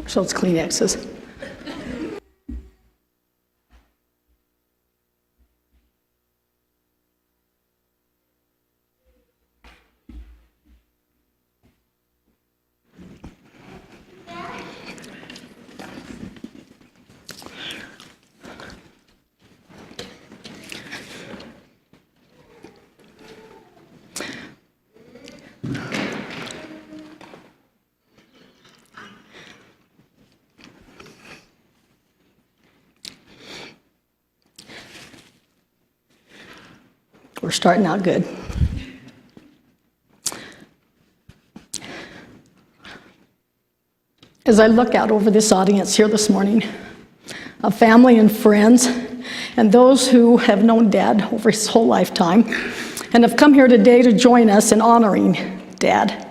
So it's Kleenexes. We're starting out good. As I look out over this audience here this morning, of family and friends, and those who have known Dad over his whole lifetime, and have come here today to join us in honoring Dad,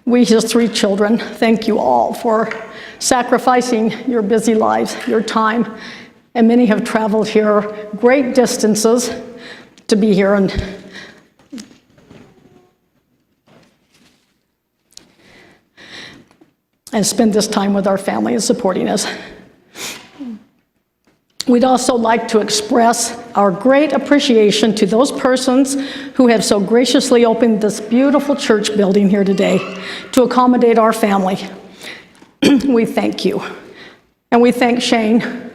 we, his 3 children, thank you all for sacrificing your busy lives, your time, and many have traveled here great distances to be here and spend this time with our family and supporting us. We'd also like to express our great appreciation to those persons who have so graciously opened this beautiful church building here today to accommodate our family. We thank you. And we thank Shane,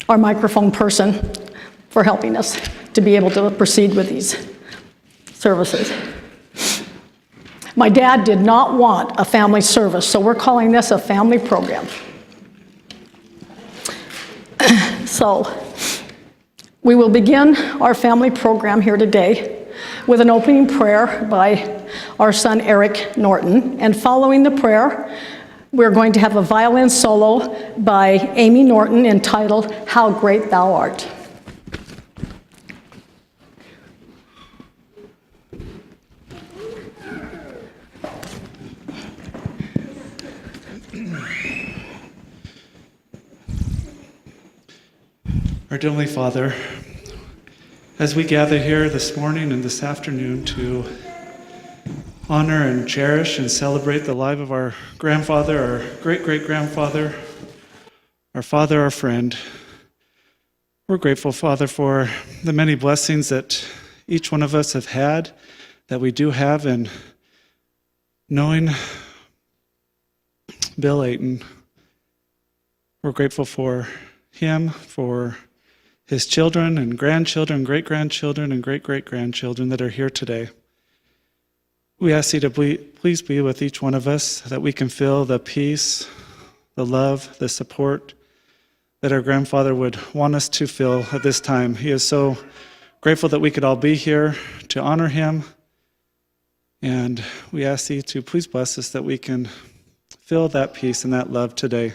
our microphone person, for helping us to be able to proceed with these services. My dad did not want a family service, so we're calling this a family program. So we will begin our family program here today with an opening prayer by our son Eric Norton, and following the prayer, we're going to have a violin solo by Amy Norton entitled, "How Great Thou Art." Our Heavenly Father, as we gather here this morning and this afternoon to honor and cherish and celebrate the life of our grandfather, our great-great-grandfather, our father, our friend, we're grateful, Father, for the many blessings that each one of us have had, that we do have, and knowing Bill Aten, we're grateful for him, for his children and grandchildren, great-grandchildren, and great-great-grandchildren that are here today. We ask you to please be with each one of us, that we can feel the peace, the love, the support that our grandfather would want us to feel at this time. He is so grateful that we could all be here to honor him, and we ask you to please bless us that we can feel that peace and that love today.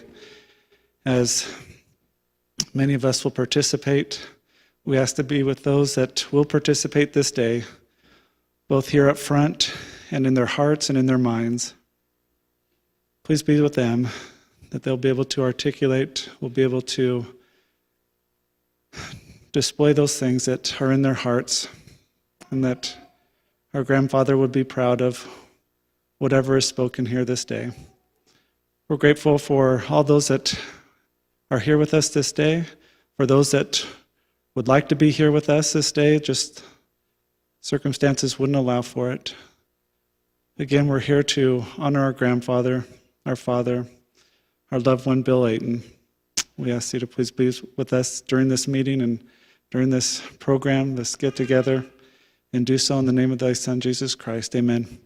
As many of us will participate, we ask to be with those that will participate this day, both here up front and in their hearts and in their minds. Please be with them, that they'll be able to articulate, will be able to display those things that are in their hearts, and that our grandfather would be proud of whatever is spoken here this day. We're grateful for all those that are here with us this day, for those that would like to be here with us this day, just circumstances wouldn't allow for it. Again, we're here to honor our grandfather, our father, our loved one, Bill Aten. We ask you to please be with us during this meeting and during this program, this get-together, and do so in the name of thy Son, Jesus Christ. Amen.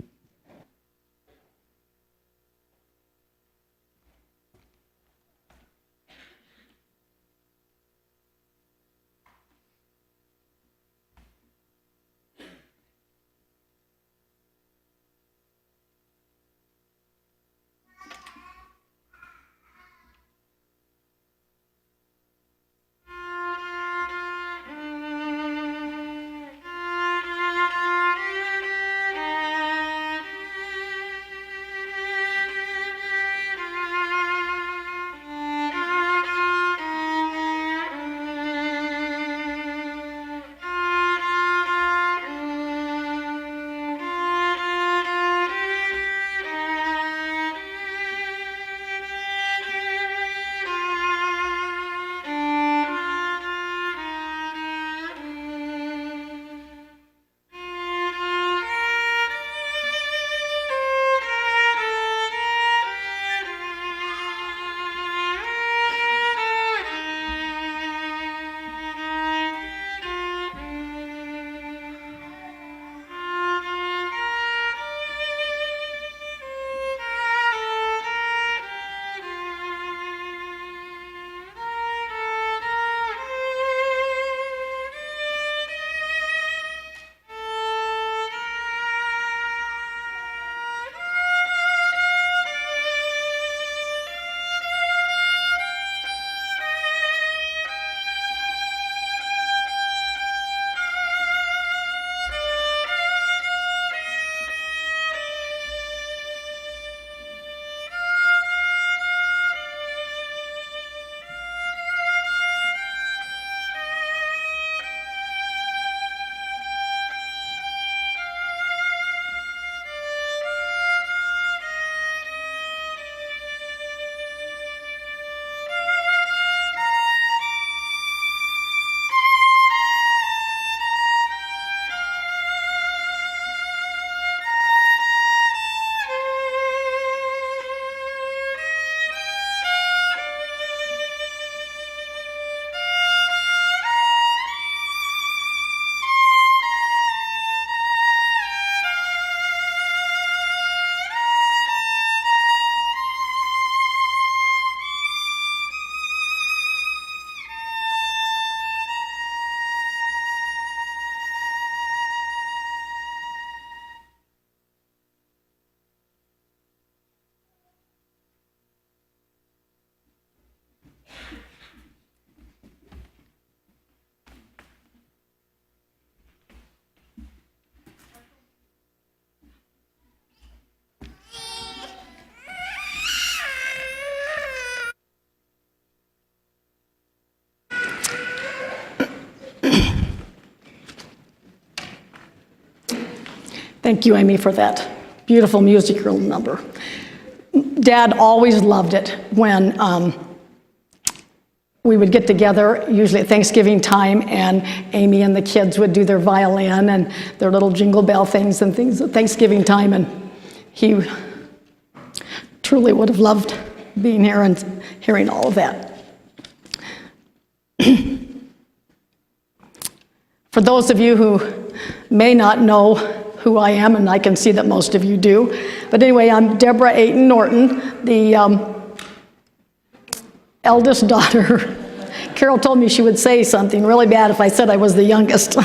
Thank you, Amy, for that beautiful musical number. Dad always loved it when we would get together, usually at Thanksgiving time, and Amy and the kids would do their violin and their little jingle bell things and things at Thanksgiving time, and he truly would have loved being here and hearing all of that. For those of you who may not know who I am, and I can see that most of you do, but anyway, I'm Deborah Aten Norton, the eldest daughter. Carol told me she would say something really bad if I said I was the youngest.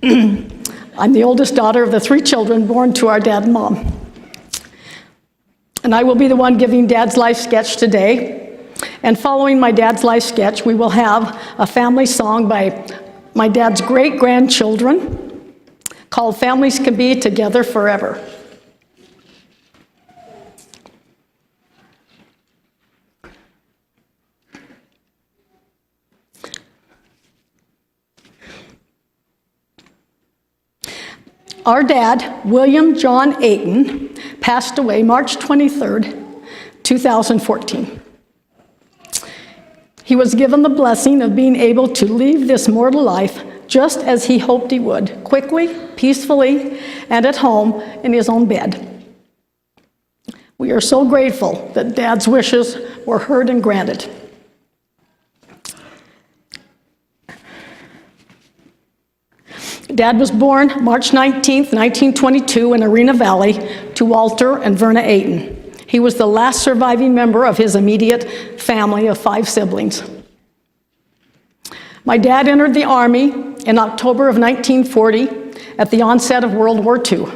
I'm the oldest daughter of the 3 children born to our dad and mom. And I will be the one giving Dad's life sketch today. And following my dad's life sketch, we will have a family song by my dad's great-grandchildren called Families Can Be Together Forever. Our dad, William John Aten, passed away March 23rd, 2014. He was given the blessing of being able to leave this mortal life just as he hoped he would, quickly, peacefully, and at home in his own bed. We are so grateful that Dad's wishes were heard and granted. Dad was born March 19th, 1922 in Arena Valley to Walter and Verna Aten. He was the last surviving member of his immediate family of 5 siblings. My dad entered the Army in October of 1940 at the onset of World War II.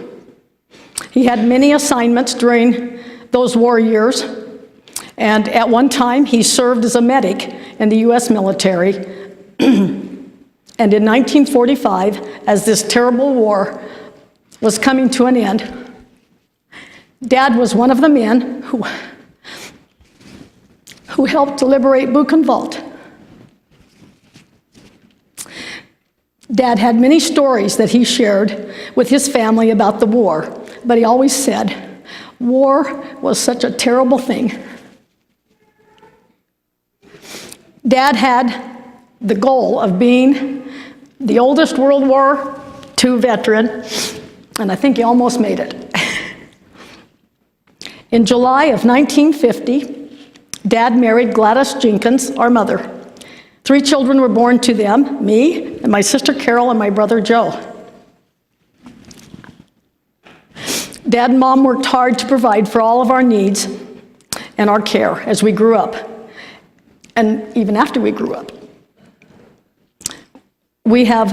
He had many assignments during those war years, and at one time he served as a medic in the U.S. military. And in 1945, as this terrible war was coming to an end, Dad was one of the men who helped to liberate Buchenwald. Dad had many stories that he shared with his family about the war, but he always said, war was such a terrible thing. Dad had the goal of being the oldest World War II veteran, and I think he almost made it. In July of 1950, Dad married Gladys Jenkins, our mother. 3 children were born to them, me, and my sister Carol, and my brother Joe. Dad and Mom worked hard to provide for all of our needs and our care as we grew up, and even after we grew up. We have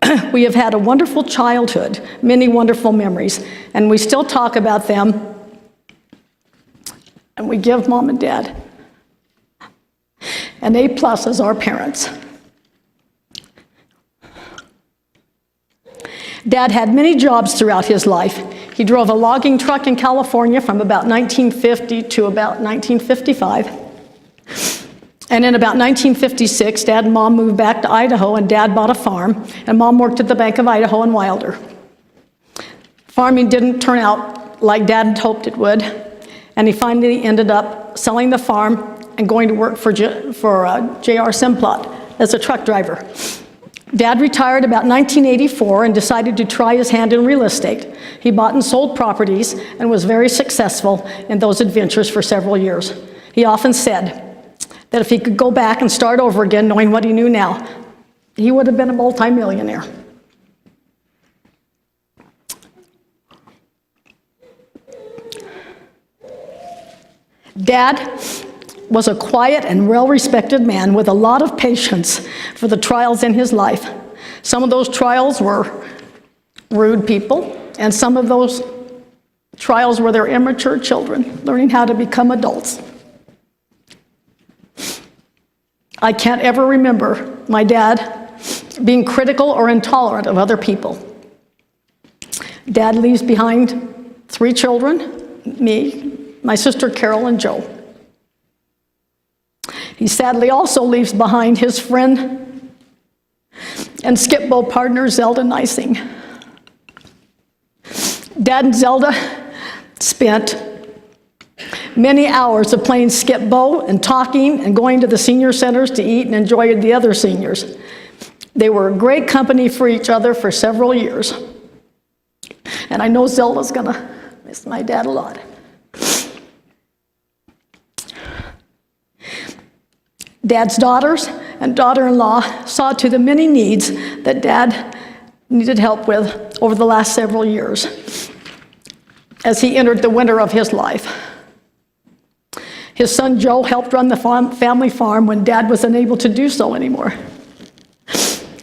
had a wonderful childhood, many wonderful memories, and we still talk about them, and we give Mom and Dad an A+ as our parents. Dad had many jobs throughout his life. He drove a logging truck in California from about 1950 to about 1955. And in about 1956, Dad and Mom moved back to Idaho, and Dad bought a farm, and Mom worked at the Bank of Idaho in Wilder. Farming didn't turn out like Dad had hoped it would, and he finally ended up selling the farm and going to work for J.R. Simplot as a truck driver. Dad retired about 1984 and decided to try his hand in real estate. He bought and sold properties and was very successful in those adventures for several years. He often said that if he could go back and start over again, knowing what he knew now, he would have been a multimillionaire. Dad was a quiet and well-respected man with a lot of patience for the trials in his life. Some of those trials were rude people, and some of those trials were their immature children learning how to become adults. I can't ever remember my dad being critical or intolerant of other people. Dad leaves behind 3 children, me, my sister Carol, and Joe. He sadly also leaves behind his friend and skip bow partner Zelda Neising. Dad and Zelda spent many hours of playing skip bow and talking and going to the senior centers to eat and enjoy with the other seniors. They were a great company for each other for several years. And I know Zelda's gonna miss my dad a lot. Dad's daughters and daughter-in-law saw to the many needs that Dad needed help with over the last several years as he entered the winter of his life. His son Joe helped run the family farm when Dad was unable to do so anymore.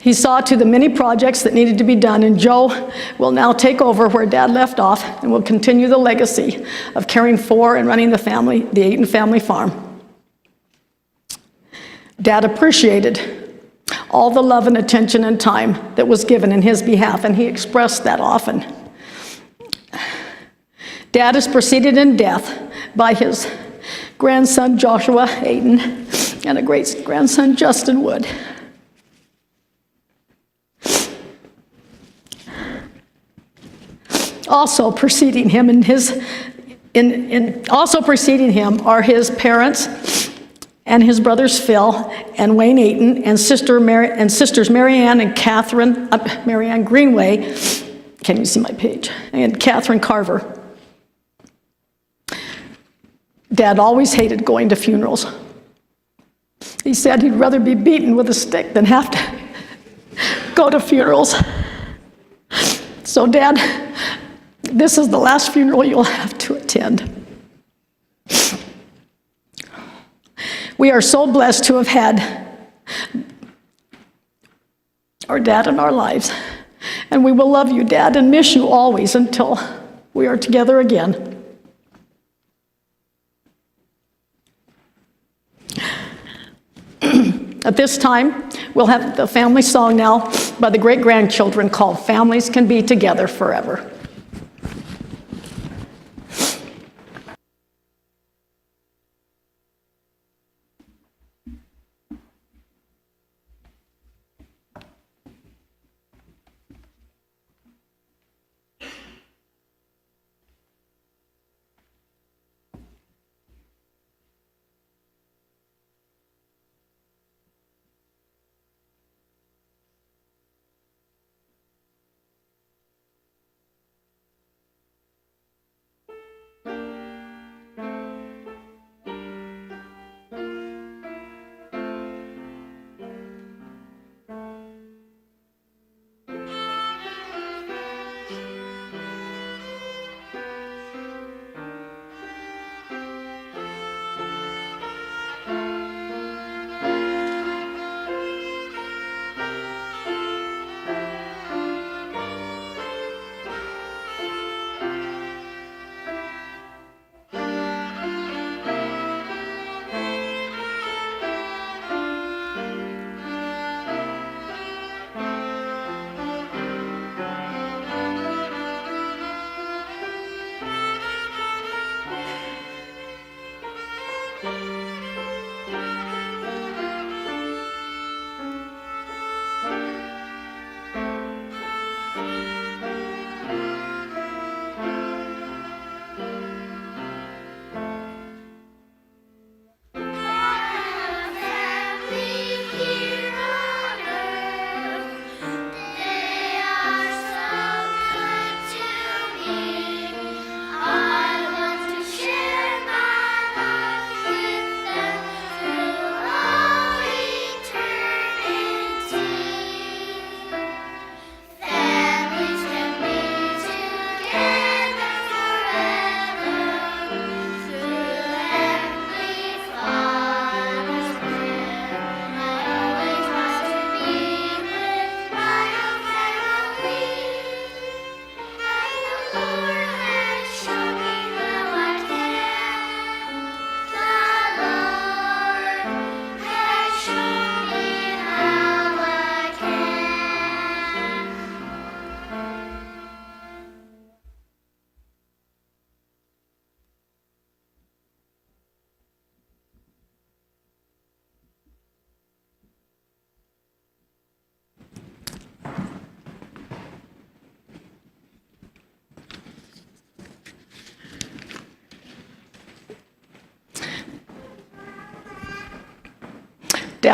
He saw to the many projects that needed to be done, and Joe will now take over where Dad left off and will continue the legacy of caring for and running the Aten family farm. Dad appreciated all the love and attention and time that was given in his behalf, and he expressed that often. Dad is preceded in death by his grandson Joshua Aten and a great-grandson Justin Wood. Also preceding him are his parents and his brothers Phil and Wayne Aten and sisters Marianne and Catherine, Marianne Greenway, can you see my page, and Catherine Carver. Dad always hated going to funerals. He said he'd rather be beaten with a stick than have to go to funerals. So Dad, this is the last funeral you'll have to attend. We are so blessed to have had our dad in our lives. And we will love you, Dad, and miss you always until we are together again. At this time, we'll have the family song now by the great-grandchildren called Families Can Be Together Forever.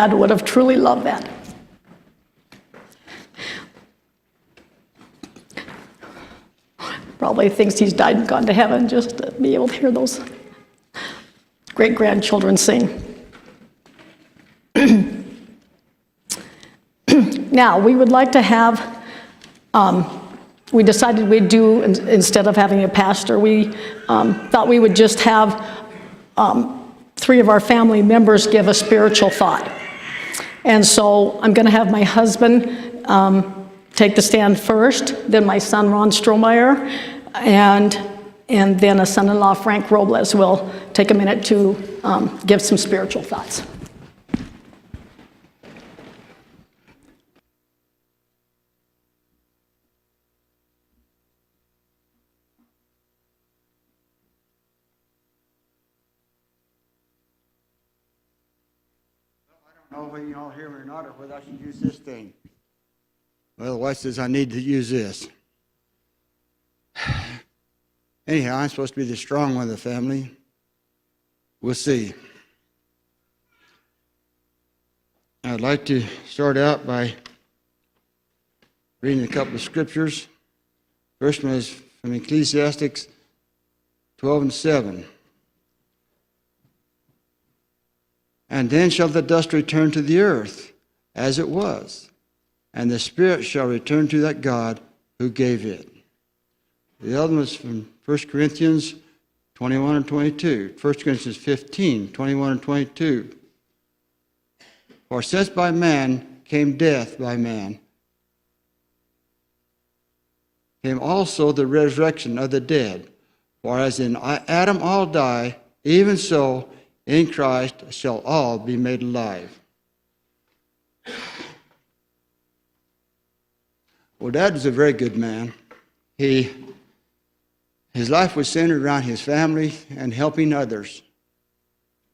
Dad would have truly loved that. Probably thinks he's died and gone to heaven just to be able to hear those great-grandchildren sing. Now, we would like to have, we decided we'd do, instead of having a pastor, we thought we would just have 3 of our family members give a spiritual thought. And so I'm going to have my husband take the stand first, then my son Ron Strohmeyer, and then a son-in-law, Frank Robles, will take a minute to give some spiritual thoughts. I don't know whether you all hear me or not, or whether I should use this thing. Well, the wife says I need to use this. Anyhow, I'm supposed to be the strong one of the family. We'll see. I'd like to start out by reading a couple of scriptures. First one is from Ecclesiastes 12:7. And then shall the dust return to the earth as it was, and the spirit shall return to that God who gave it. The other one is from 1 Corinthians 21 and 22. 1 Corinthians 15, 21 and 22. For since by man came death by man, came also the resurrection of the dead. For as in Adam all die, even so in Christ shall all be made alive. Well, Dad was a very good man. His life was centered around his family and helping others.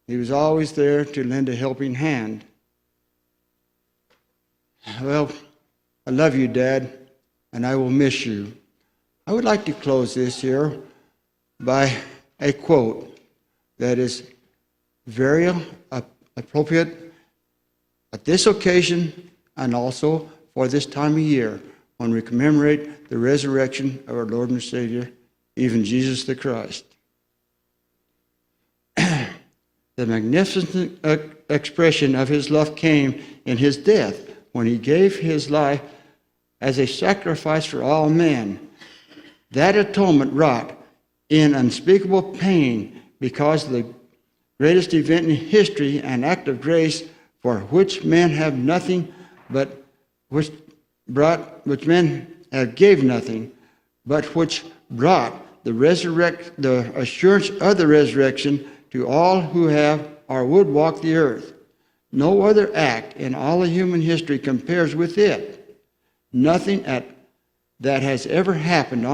He was always there to lend a helping hand. Well, I love you, Dad, and I will miss you. I would like to close this here by a quote that is very appropriate at this occasion and also for this time of year when we commemorate the resurrection of our Lord and Savior, even Jesus the Christ. The magnificent expression of his love came in his death when he gave his life as a sacrifice for all men. That atonement wrought in unspeakable pain because of the greatest event in history, an act of grace for which men have nothing, but which men have gave nothing, but which brought the assurance of the resurrection to all who have or would walk the earth. No other act in all of human history compares with it. Nothing that has ever happened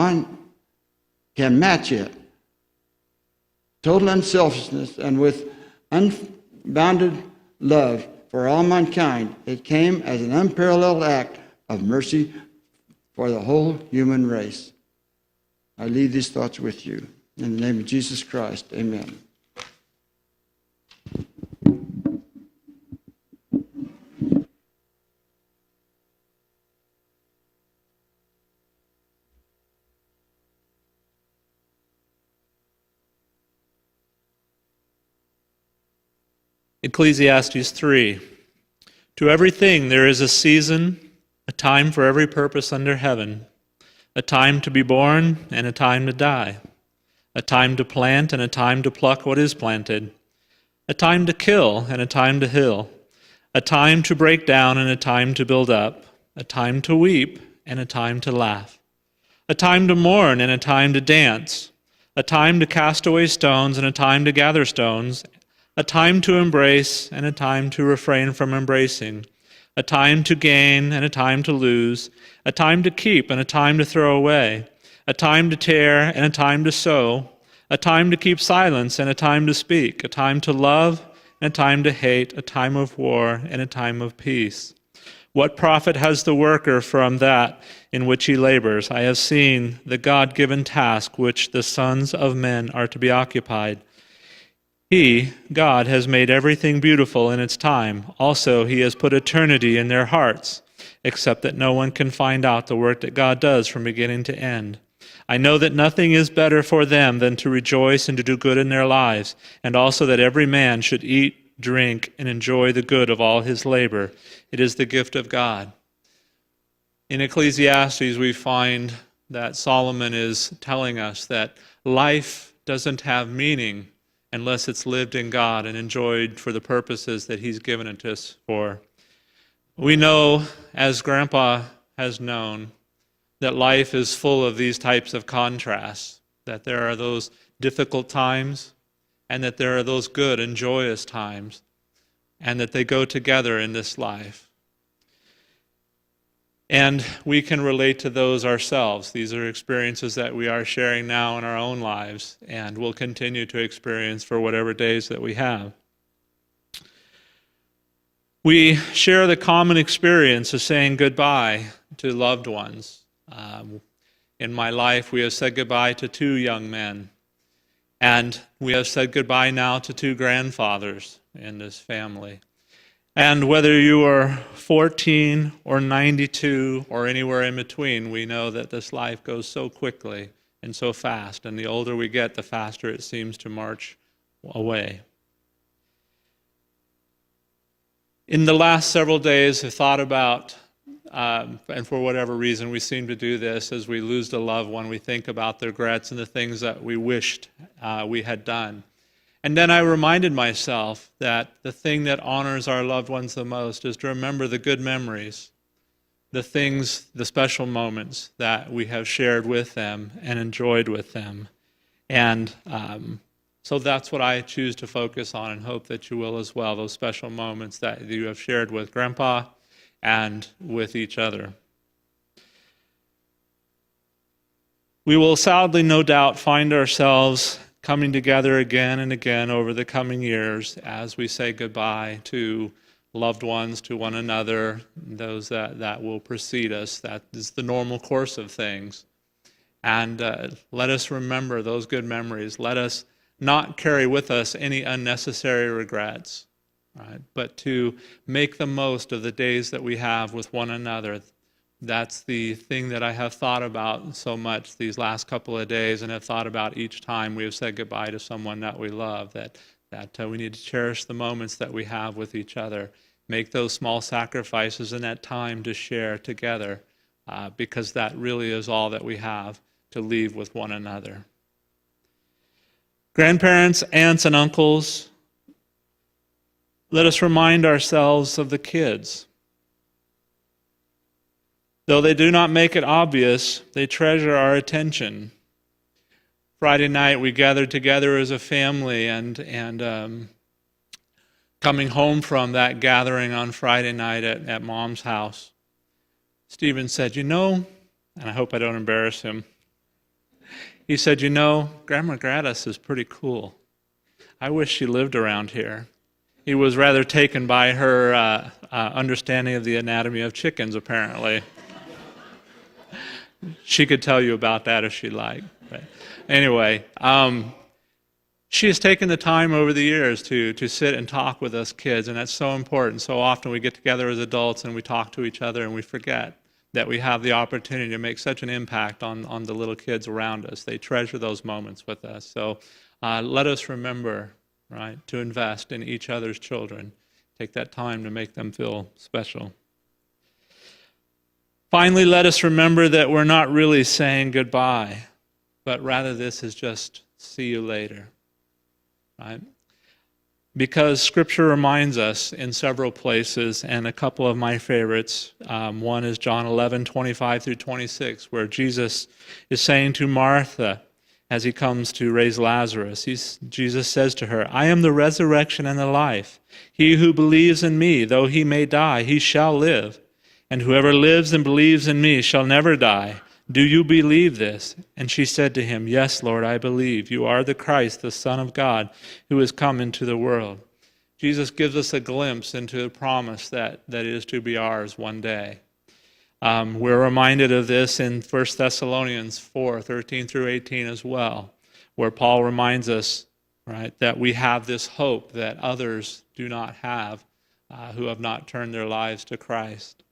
can match it. Total unselfishness and with unbounded love for all mankind, it came as an unparalleled act of mercy for the whole human race. I leave these thoughts with you. In the name of Jesus Christ, amen. Ecclesiastes 3. To everything there is a season, a time for every purpose under heaven, a time to be born and a time to die, a time to plant and a time to pluck what is planted, a time to kill and a time to heal, a time to break down and a time to build up, a time to weep and a time to laugh, a time to mourn and a time to dance, a time to cast away stones and a time to gather stones, a time to embrace and a time to refrain from embracing, a time to gain and a time to lose, a time to keep and a time to throw away, a time to tear and a time to sow, a time to keep silence and a time to speak, a time to love and a time to hate, a time of war and a time of peace. What profit has the worker from that in which he labors? I have seen the God-given task which the sons of men are to be occupied. He, God, has made everything beautiful in its time. Also, he has put eternity in their hearts, except that no one can find out the work that God does from beginning to end. I know that nothing is better for them than to rejoice and to do good in their lives, and also that every man should eat, drink, and enjoy the good of all his labor. It is the gift of God. In Ecclesiastes, we find that Solomon is telling us that life doesn't have meaning unless it's lived in God and enjoyed for the purposes that he's given it to us for. We know, as Grandpa has known, that life is full of these types of contrasts, that there are those difficult times and that there are those good and joyous times, and that they go together in this life. And we can relate to those ourselves. These are experiences that we are sharing now in our own lives and will continue to experience for whatever days that we have. We share the common experience of saying goodbye to loved ones. In my life, we have said goodbye to 2 young men, and we have said goodbye now to 2 grandfathers in this family. And whether you are 14 or 92 or anywhere in between, we know that this life goes so quickly and so fast, and the older we get, the faster it seems to march away. In the last several days, I've thought about, and for whatever reason we seem to do this, as we lose a loved one, we think about the regrets and the things that we wished we had done. And then I reminded myself that the thing that honors our loved ones the most is to remember the good memories, the things, the special moments that we have shared with them and enjoyed with them. And so that's what I choose to focus on, and hope that you will as well, those special moments that you have shared with Grandpa and with each other. We will sadly, no doubt, find ourselves coming together again and again over the coming years as we say goodbye to loved ones, to one another, those that will precede us. That is the normal course of things. And let us remember those good memories. Let us not carry with us any unnecessary regrets, right? But to make the most of the days that we have with one another. That's the thing that I have thought about so much these last couple of days, and have thought about each time we have said goodbye to someone that we love, that we need to cherish the moments that we have with each other, make those small sacrifices in that time to share together, because that really is all that we have to leave with one another. Grandparents, aunts, and uncles, let us remind ourselves of the kids. Though they do not make it obvious, they treasure our attention. Friday night we gathered together as a family, and coming home from that gathering on Friday night at Mom's house, Stephen said, and I hope I don't embarrass him, he said, Grandma Gradis is pretty cool. I wish she lived around here. He was rather taken by her understanding of the anatomy of chickens, apparently. She could tell you about that if she'd like. But anyway, she has taken the time over the years to sit and talk with us kids, and that's so important. So often we get together as adults and we talk to each other and we forget that we have the opportunity to make such an impact on the little kids around us. They treasure those moments with us. So let us remember, right, to invest in each other's children. Take that time to make them feel special. Finally, let us remember that we're not really saying goodbye, but rather this is just see you later, right? Because Scripture reminds us in several places, and a couple of my favorites. One is John 11:25-26, where Jesus is saying to Martha as he comes to raise Lazarus, Jesus says to her, I am the resurrection and the life. He who believes in me, though he may die, he shall live. And whoever lives and believes in me shall never die. Do you believe this? And she said to him, Yes, Lord, I believe. You are the Christ, the Son of God, who has come into the world. Jesus gives us a glimpse into the promise that is to be ours one day. We're reminded of this in 1 Thessalonians 4:13-18 as well, where Paul reminds us right? That we have this hope that others do not have who have not turned their lives to Christ.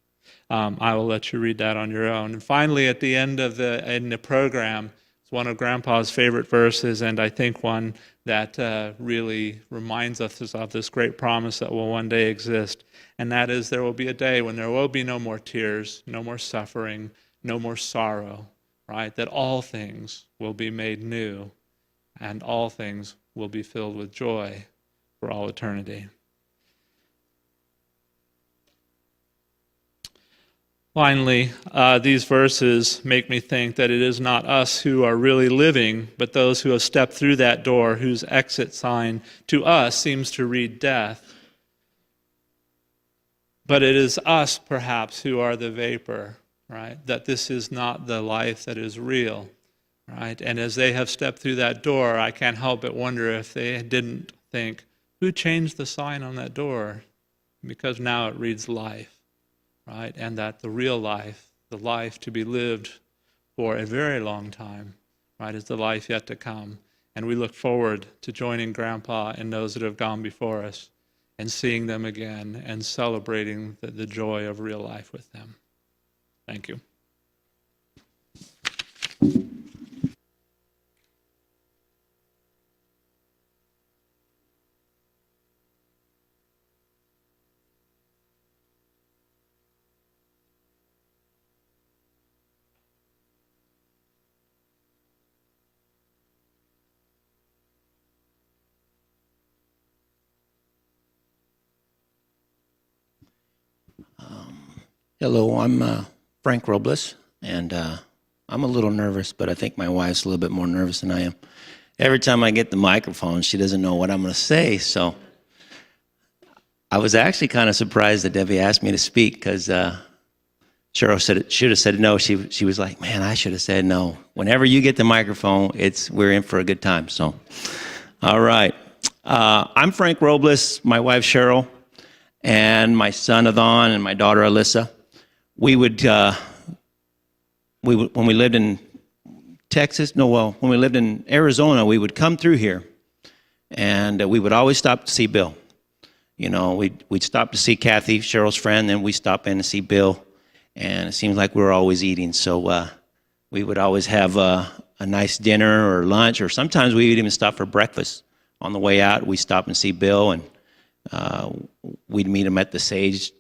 I will let you read that on your own. And finally, at the end of the program, it's one of Grandpa's favorite verses, and I think one that really reminds us of this great promise that will one day exist. And that is, there will be a day when there will be no more tears, no more suffering, no more sorrow, right? That all things will be made new, and all things will be filled with joy for all eternity. Finally, these verses make me think that it is not us who are really living, but those who have stepped through that door, whose exit sign to us seems to read death. But it is us, perhaps, who are the vapor, right? That this is not the life that is real, right? And as they have stepped through that door, I can't help but wonder if they didn't think, who changed the sign on that door? Because now it reads life. Right? And that the real life, the life to be lived for a very long time, right, is the life yet to come. And we look forward to joining Grandpa and those that have gone before us and seeing them again and celebrating the joy of real life with them. Thank you. Hello, I'm Frank Robles, and I'm a little nervous, but I think my wife's a little bit more nervous than I am. Every time I get the microphone, she doesn't know what I'm going to say, so I was actually kind of surprised that Debbie asked me to speak, because Cheryl should have said no. She was like, man, I should have said no. Whenever you get the microphone, we're in for a good time, so. All right. I'm Frank Robles, my wife Cheryl, and my son Aten and my daughter Alyssa. We would when we lived in when we lived in Arizona, we would come through here, and we would always stop to see Bill. You know, we'd stop to see Kathy, Cheryl's friend, then we'd stop in to see Bill, and it seems like we were always eating. So we would always have a nice dinner or lunch, or sometimes we would even stop for breakfast. On the way out, we'd stop and see Bill, and we'd meet him at the Sage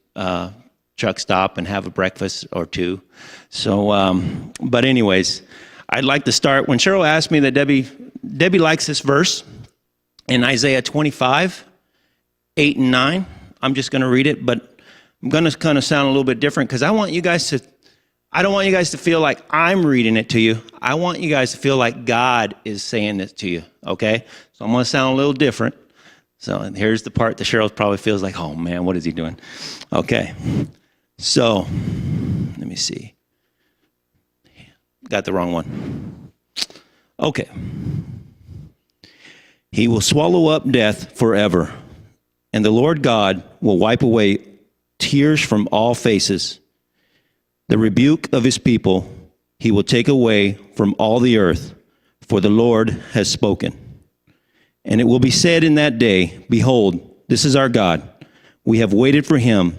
truck stop and have a breakfast or two. So, but anyways, I'd like to start. When Cheryl asked me that Debbie likes this verse in Isaiah 25, 8 and 9. I'm just going to read it, but I'm going to kind of sound a little bit different because I don't want you guys to feel like I'm reading it to you. I want you guys to feel like God is saying this to you, okay? So I'm going to sound a little different. So here's the part that Cheryl probably feels like, oh man, what is he doing? Okay. So, let me see. Got the wrong one. Okay. He will swallow up death forever, and the Lord God will wipe away tears from all faces. The rebuke of his people he will take away from all the earth, for the Lord has spoken. And it will be said in that day, behold, this is our God. We have waited for him,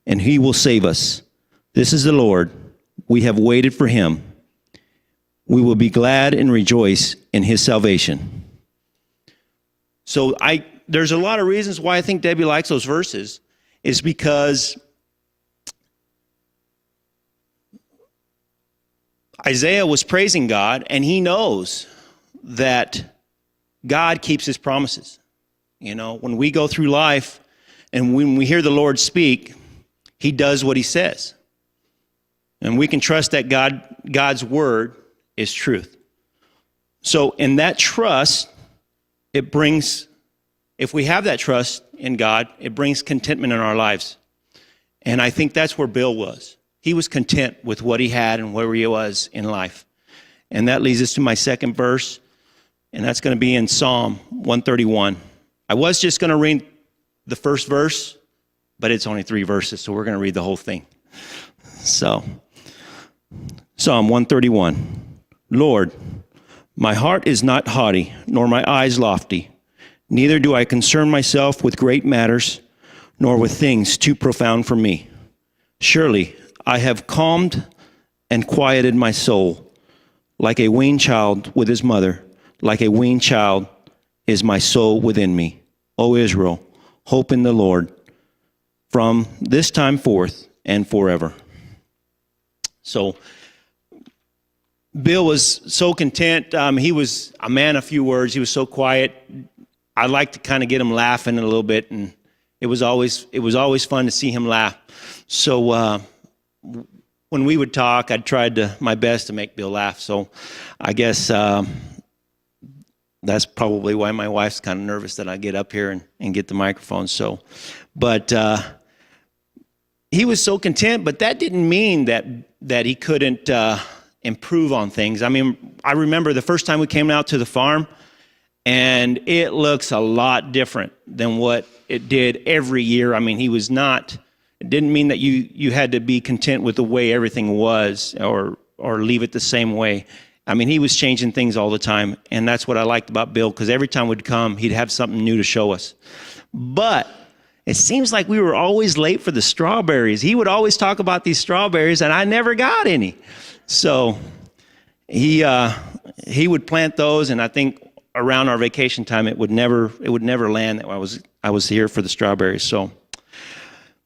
and he will save us. This is the Lord. We have waited for him. We will be glad and rejoice in his salvation. So there's a lot of reasons why I think Debbie likes those verses, is because Isaiah was praising God, and he knows that God keeps his promises. You know, when we go through life and when we hear the Lord speak, he does what he says. And we can trust that God's word is truth. So in that trust, if we have that trust in God, it brings contentment in our lives. And I think that's where Bill was. He was content with what he had and where he was in life. And that leads us to my second verse, and that's going to be in Psalm 131. I was just going to read the first verse, but it's only 3 verses, so we're going to read the whole thing. So, Psalm 131. Lord, my heart is not haughty, nor my eyes lofty. Neither do I concern myself with great matters, nor with things too profound for me. Surely I have calmed and quieted my soul, like a weaned child with his mother, like a weaned child is my soul within me. O Israel, hope in the Lord from this time forth and forever. So Bill was so content. He was a man of few words. He was so quiet. I like to kind of get him laughing a little bit, and it was always fun to see him laugh. So when we would talk, I tried my best to make Bill laugh. So I guess that's probably why my wife's kind of nervous that I get up here and get the microphone. So, but he was so content, but that didn't mean that he couldn't improve on things. I mean, I remember the first time we came out to the farm, and it looks a lot different than what it did every year. I mean, it didn't mean that you had to be content with the way everything was or leave it the same way. I mean, he was changing things all the time, and that's what I liked about Bill, because every time we'd come, he'd have something new to show us. But it seems like we were always late for the strawberries. He would always talk about these strawberries, and I never got any. So he would plant those, and I think around our vacation time, it would never land that I was here for the strawberries. So,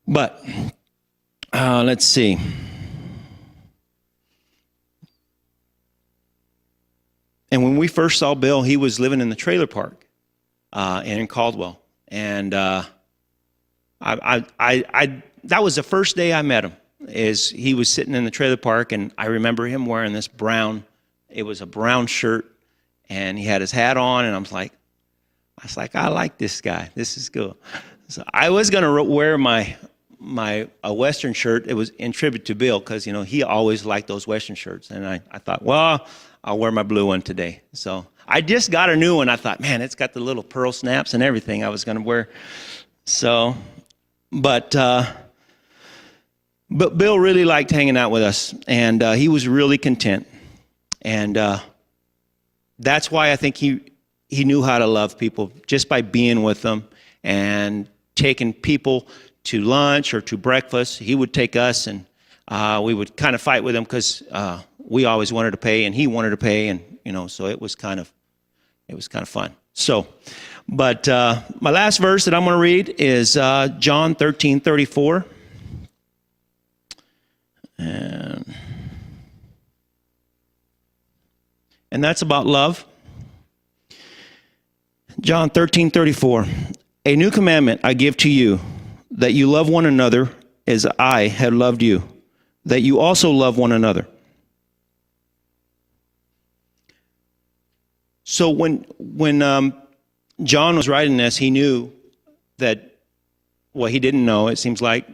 but let's see. And when we first saw Bill, he was living in the trailer park in Caldwell, and that was the first day I met him. Is he was sitting in the trailer park, and I remember him wearing this it was a brown shirt, and he had his hat on, and I was like, I like this guy. This is cool. So I was going to wear my Western shirt. It was in tribute to Bill, because he always liked those Western shirts, and I thought, well, I'll wear my blue one today. So I just got a new one. I thought, man, it's got the little pearl snaps and everything I was going to wear. So, but Bill really liked hanging out with us, and he was really content. And that's why I think he knew how to love people, just by being with them and taking people to lunch or to breakfast. He would take us, and we would kind of fight with him, because we always wanted to pay, and he wanted to pay, and so it was kind of fun. So, but my last verse that I'm going to read is John 13:34. And that's about love. John 13:34. A new commandment I give to you, that you love one another as I have loved you, that you also love one another. So when John was writing this, he knew that, well, he didn't know. It seems like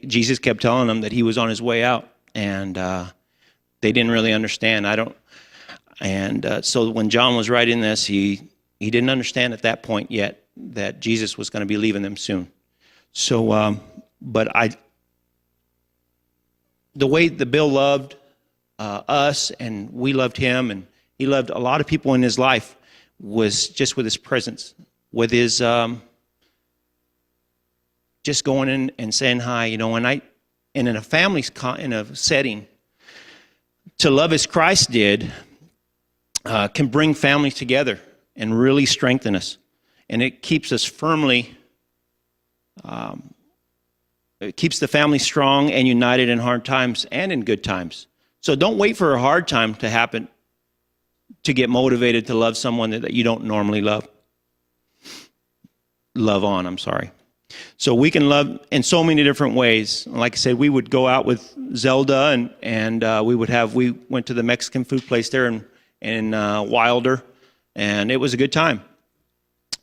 Jesus kept telling them that he was on his way out, and they didn't really understand. So when John was writing this, he didn't understand at that point yet that Jesus was going to be leaving them soon. So, the way that Bill loved us, and we loved him, and he loved a lot of people in his life, was just with his presence, with his just going in and saying hi, and in a family's in a setting, to love as Christ did can bring families together and really strengthen us, and it keeps us firmly. It keeps the family strong and united in hard times and in good times. So don't wait for a hard time to happen to get motivated to love someone that you don't normally love on. So we can love in so many different ways. Like I said, we would go out with Zelda, and we went to the Mexican food place there in Wilder, and it was a good time.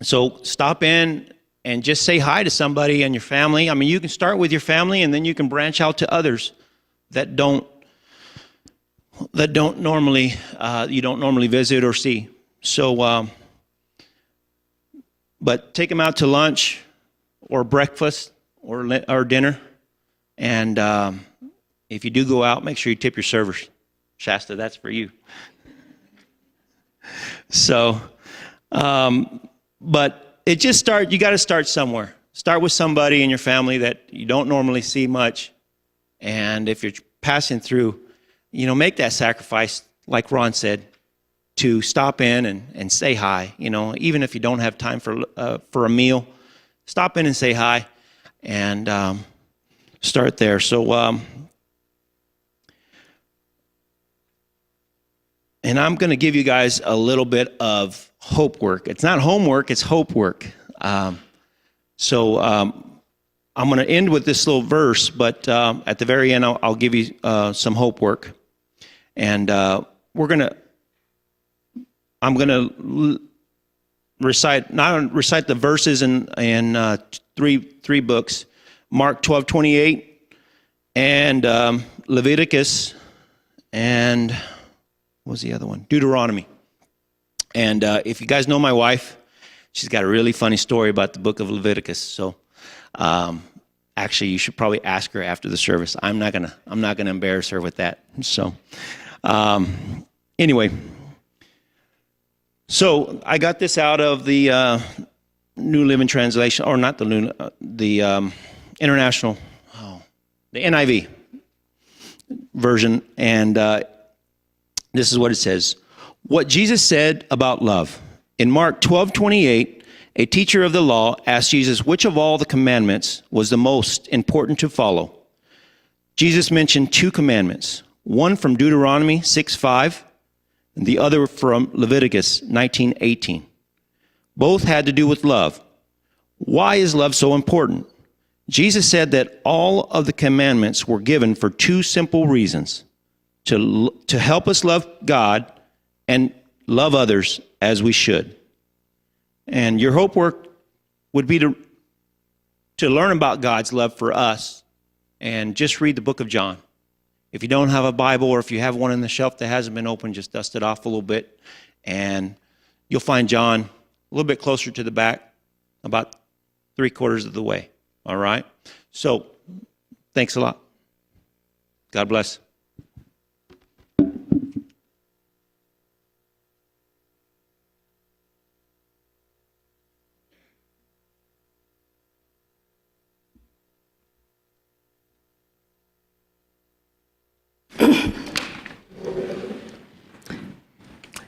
So stop in and just say hi to somebody and your family. I mean, you can start with your family, and then you can branch out to others that you don't normally visit or see. So, but take them out to lunch or breakfast or dinner, and if you do go out, make sure you tip your servers. Shasta, that's for you. So, But it just you got to start somewhere. Start with somebody in your family that you don't normally see much. And if you're passing through, make that sacrifice, like Ron said, to stop in and say hi. Even if you don't have time for a meal, stop in and say hi, and start there. So, and I'm going to give you guys a little bit of hope work. It's not homework, it's hope work. So I'm going to end with this little verse, but at the very end, I'll give you some hope work. And I'm going to recite the verses in three books, Mark 12:28, and Leviticus, and what was the other one? Deuteronomy. And if you guys know my wife, she's got a really funny story about the book of Leviticus. So actually, you should probably ask her after the service. I'm not gonna embarrass her with that. So anyway. So I got this out of the New Living Translation, or not the International, the NIV version, and this is what it says. What Jesus said about love. In Mark 12:28, a teacher of the law asked Jesus which of all the commandments was the most important to follow. Jesus mentioned two commandments, one from Deuteronomy 6:5, and the other from Leviticus 19:18. Both had to do with love. Why is love so important? Jesus said that all of the commandments were given for two simple reasons: to help us love God and love others as we should. And your hope work would be to learn about God's love for us and just read the book of John. If you don't have a Bible, or if you have one on the shelf that hasn't been opened, just dust it off a little bit, and you'll find John a little bit closer to the back, about 3/4 of the way. All right? So, thanks a lot. God bless.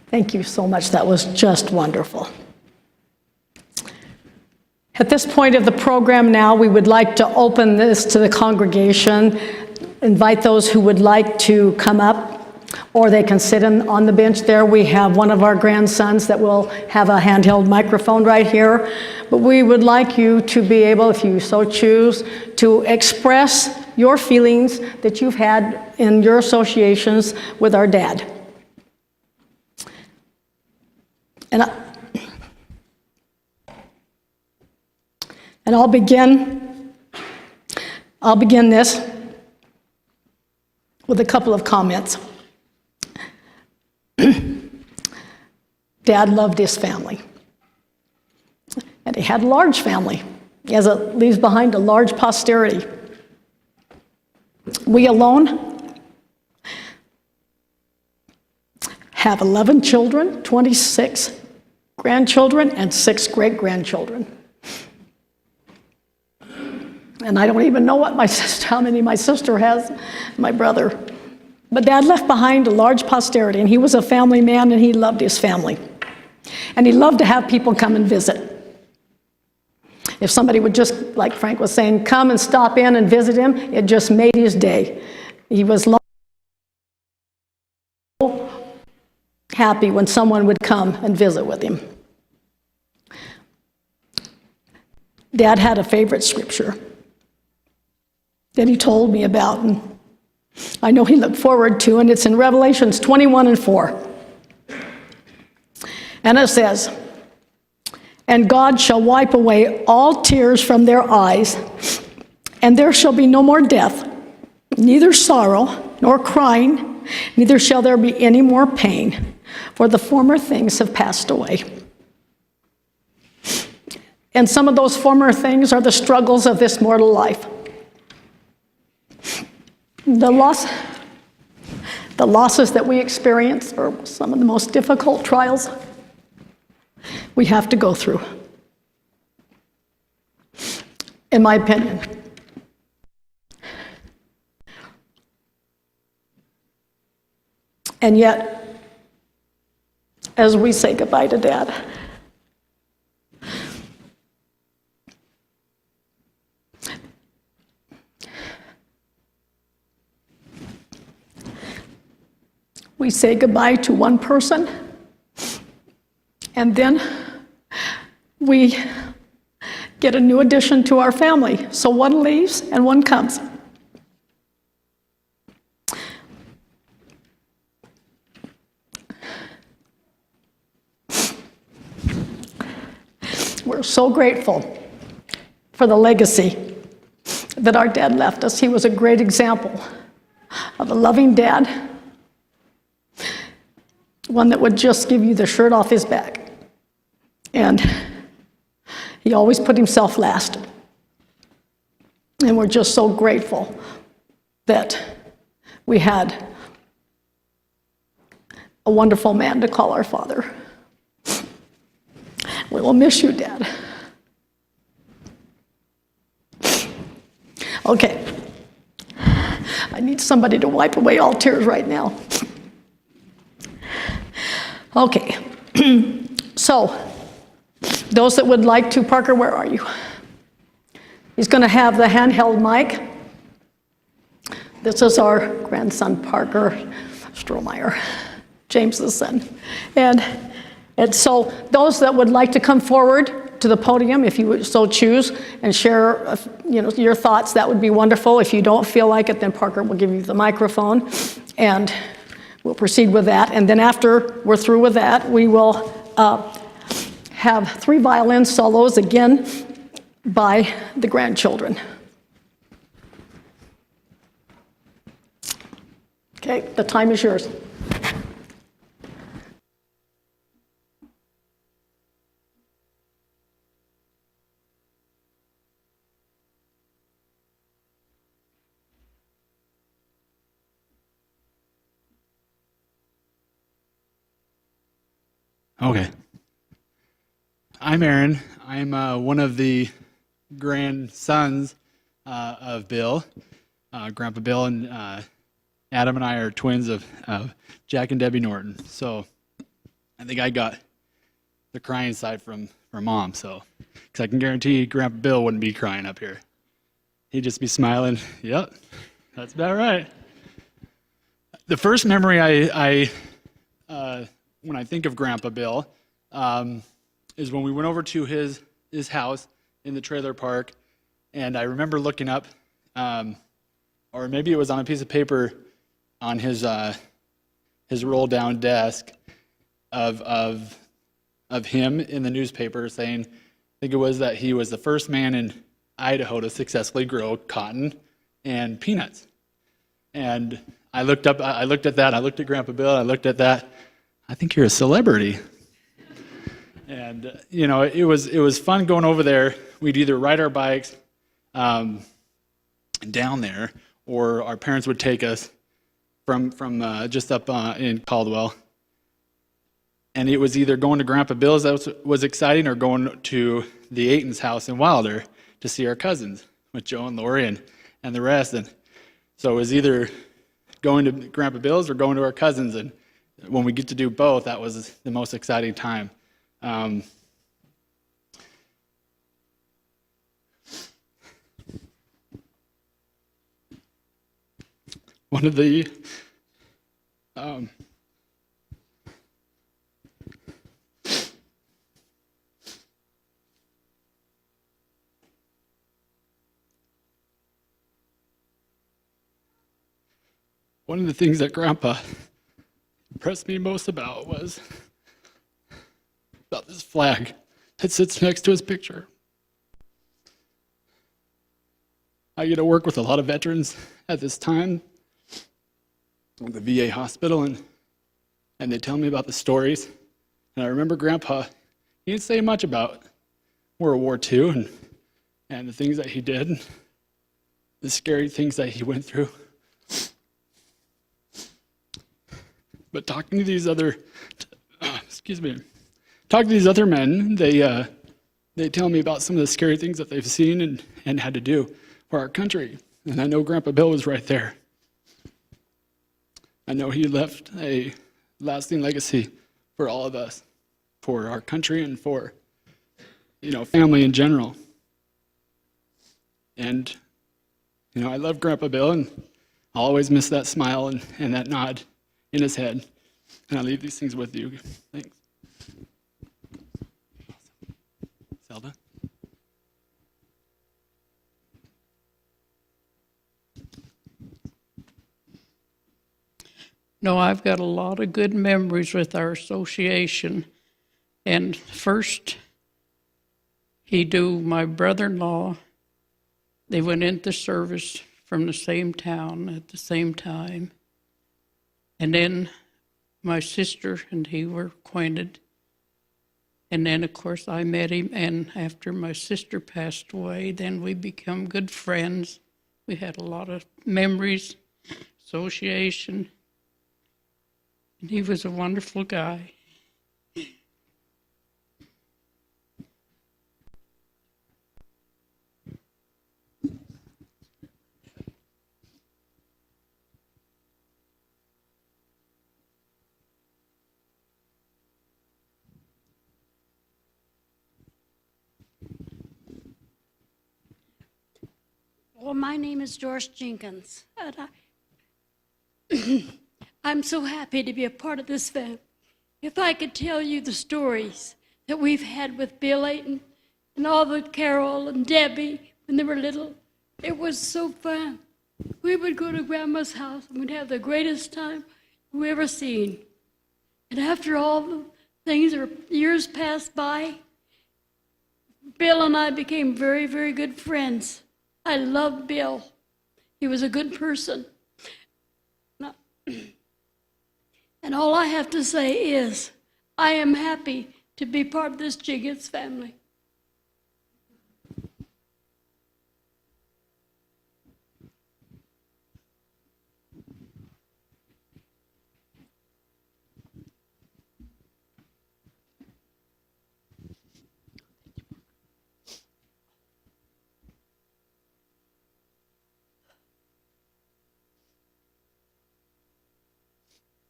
Thank you so much. That was just wonderful. At this point of the program now, we would like to open this to the congregation, invite those who would like to come up, or they can sit on the bench there. We have one of our grandsons that will have a handheld microphone right here. But we would like you to be able, if you so choose, to express your feelings that you've had in your associations with our dad. And I'll begin this with a couple of comments. Dad loved his family. And he had a large family. He leaves behind a large posterity. We alone have 11 children, 26 grandchildren, and 6 great-grandchildren. And I don't even know how many my sister has, my brother. But Dad left behind a large posterity, and he was a family man, and he loved his family. And he loved to have people come and visit. If somebody would just, like Frank was saying, come and stop in and visit him, it just made his day. He was happy when someone would come and visit with him. Dad had a favorite scripture that he told me about, and I know he looked forward to, and it's in Revelations 21:4. And it says, "And God shall wipe away all tears from their eyes, and there shall be no more death, neither sorrow nor crying, neither shall there be any more pain, for the former things have passed away." And some of those former things are the struggles of this mortal life. The losses that we experience are some of the most difficult trials we have to go through. in my opinion. And yet, as we say goodbye to Dad, we say goodbye to one person, and then we get a new addition to our family. So one leaves and one comes. We're so grateful for the legacy that our dad left us. He was a great example of a loving dad, one that would just give you the shirt off his back. And he always put himself last. And we're just so grateful that we had a wonderful man to call our father. We will miss you, Dad. Okay. I need somebody to wipe away all tears right now. Okay. So, those that would like to, Parker, where are you? He's going to have the handheld mic. This is our grandson, Parker Strohmeyer, James's son. And so those that would like to come forward to the podium, if you would so choose, and share your thoughts, that would be wonderful. If you don't feel like it, then Parker will give you the microphone, and we'll proceed with that. And then after we're through with that, we will have 3 violin solos, again, by the grandchildren. Okay, the time is yours. Okay. I'm Aaron. I'm one of the grandsons of Bill, Grandpa Bill, and Adam and I are twins of Jack and Debbie Norton. So I think I got the crying side from Mom. So, because I can guarantee Grandpa Bill wouldn't be crying up here. He'd just be smiling. Yep, that's about right. The first memory I when I think of Grandpa Bill, is when we went over to his house in the trailer park, and I remember looking up, or maybe it was on a piece of paper on his roll-down desk of him in the newspaper saying, I think it was that he was the first man in Idaho to successfully grow cotton and peanuts. And I looked at that, I looked at Grandpa Bill, I looked at that. I think you're a celebrity. And it was fun going over there. We'd either ride our bikes down there, or our parents would take us from just up in Caldwell. And it was either going to Grandpa Bill's that was exciting, or going to the Aten's house in Wilder to see our cousins with Joe and Lori and the rest. And so it was either going to Grandpa Bill's or going to our cousins. And when we get to do both, that was the most exciting time. One of the one of the things that Grandpa impressed me most about was about this flag that sits next to his picture. I get to work with a lot of veterans at this time at the VA hospital, and they tell me about the stories. And I remember Grandpa, he didn't say much about World War II and the things that he did, the scary things that he went through. But talking to these other men, they they tell me about some of the scary things that they've seen and had to do for our country. And I know Grandpa Bill was right there. I know he left a lasting legacy for all of us, for our country and for, family in general. And, I love Grandpa Bill, and I'll always miss that smile and that nod in his head. And I leave these things with you. Thanks. Zelda? No, I've got a lot of good memories with our association. And first, my brother-in-law, they went into service from the same town at the same time. And then my sister and he were acquainted. And then, of course, I met him. And after my sister passed away, then we became good friends. We had a lot of memories, association. And he was a wonderful guy. Well, my name is Doris Jenkins, and I'm so happy to be a part of this family. If I could tell you the stories that we've had with Bill Aten and all the Carol and Debbie when they were little, it was so fun. We would go to Grandma's house and we'd have the greatest time we ever seen. And after all the things or years passed by, Bill and I became very, very good friends. I loved Bill. He was a good person. And all I have to say is, I am happy to be part of this Jenkins family.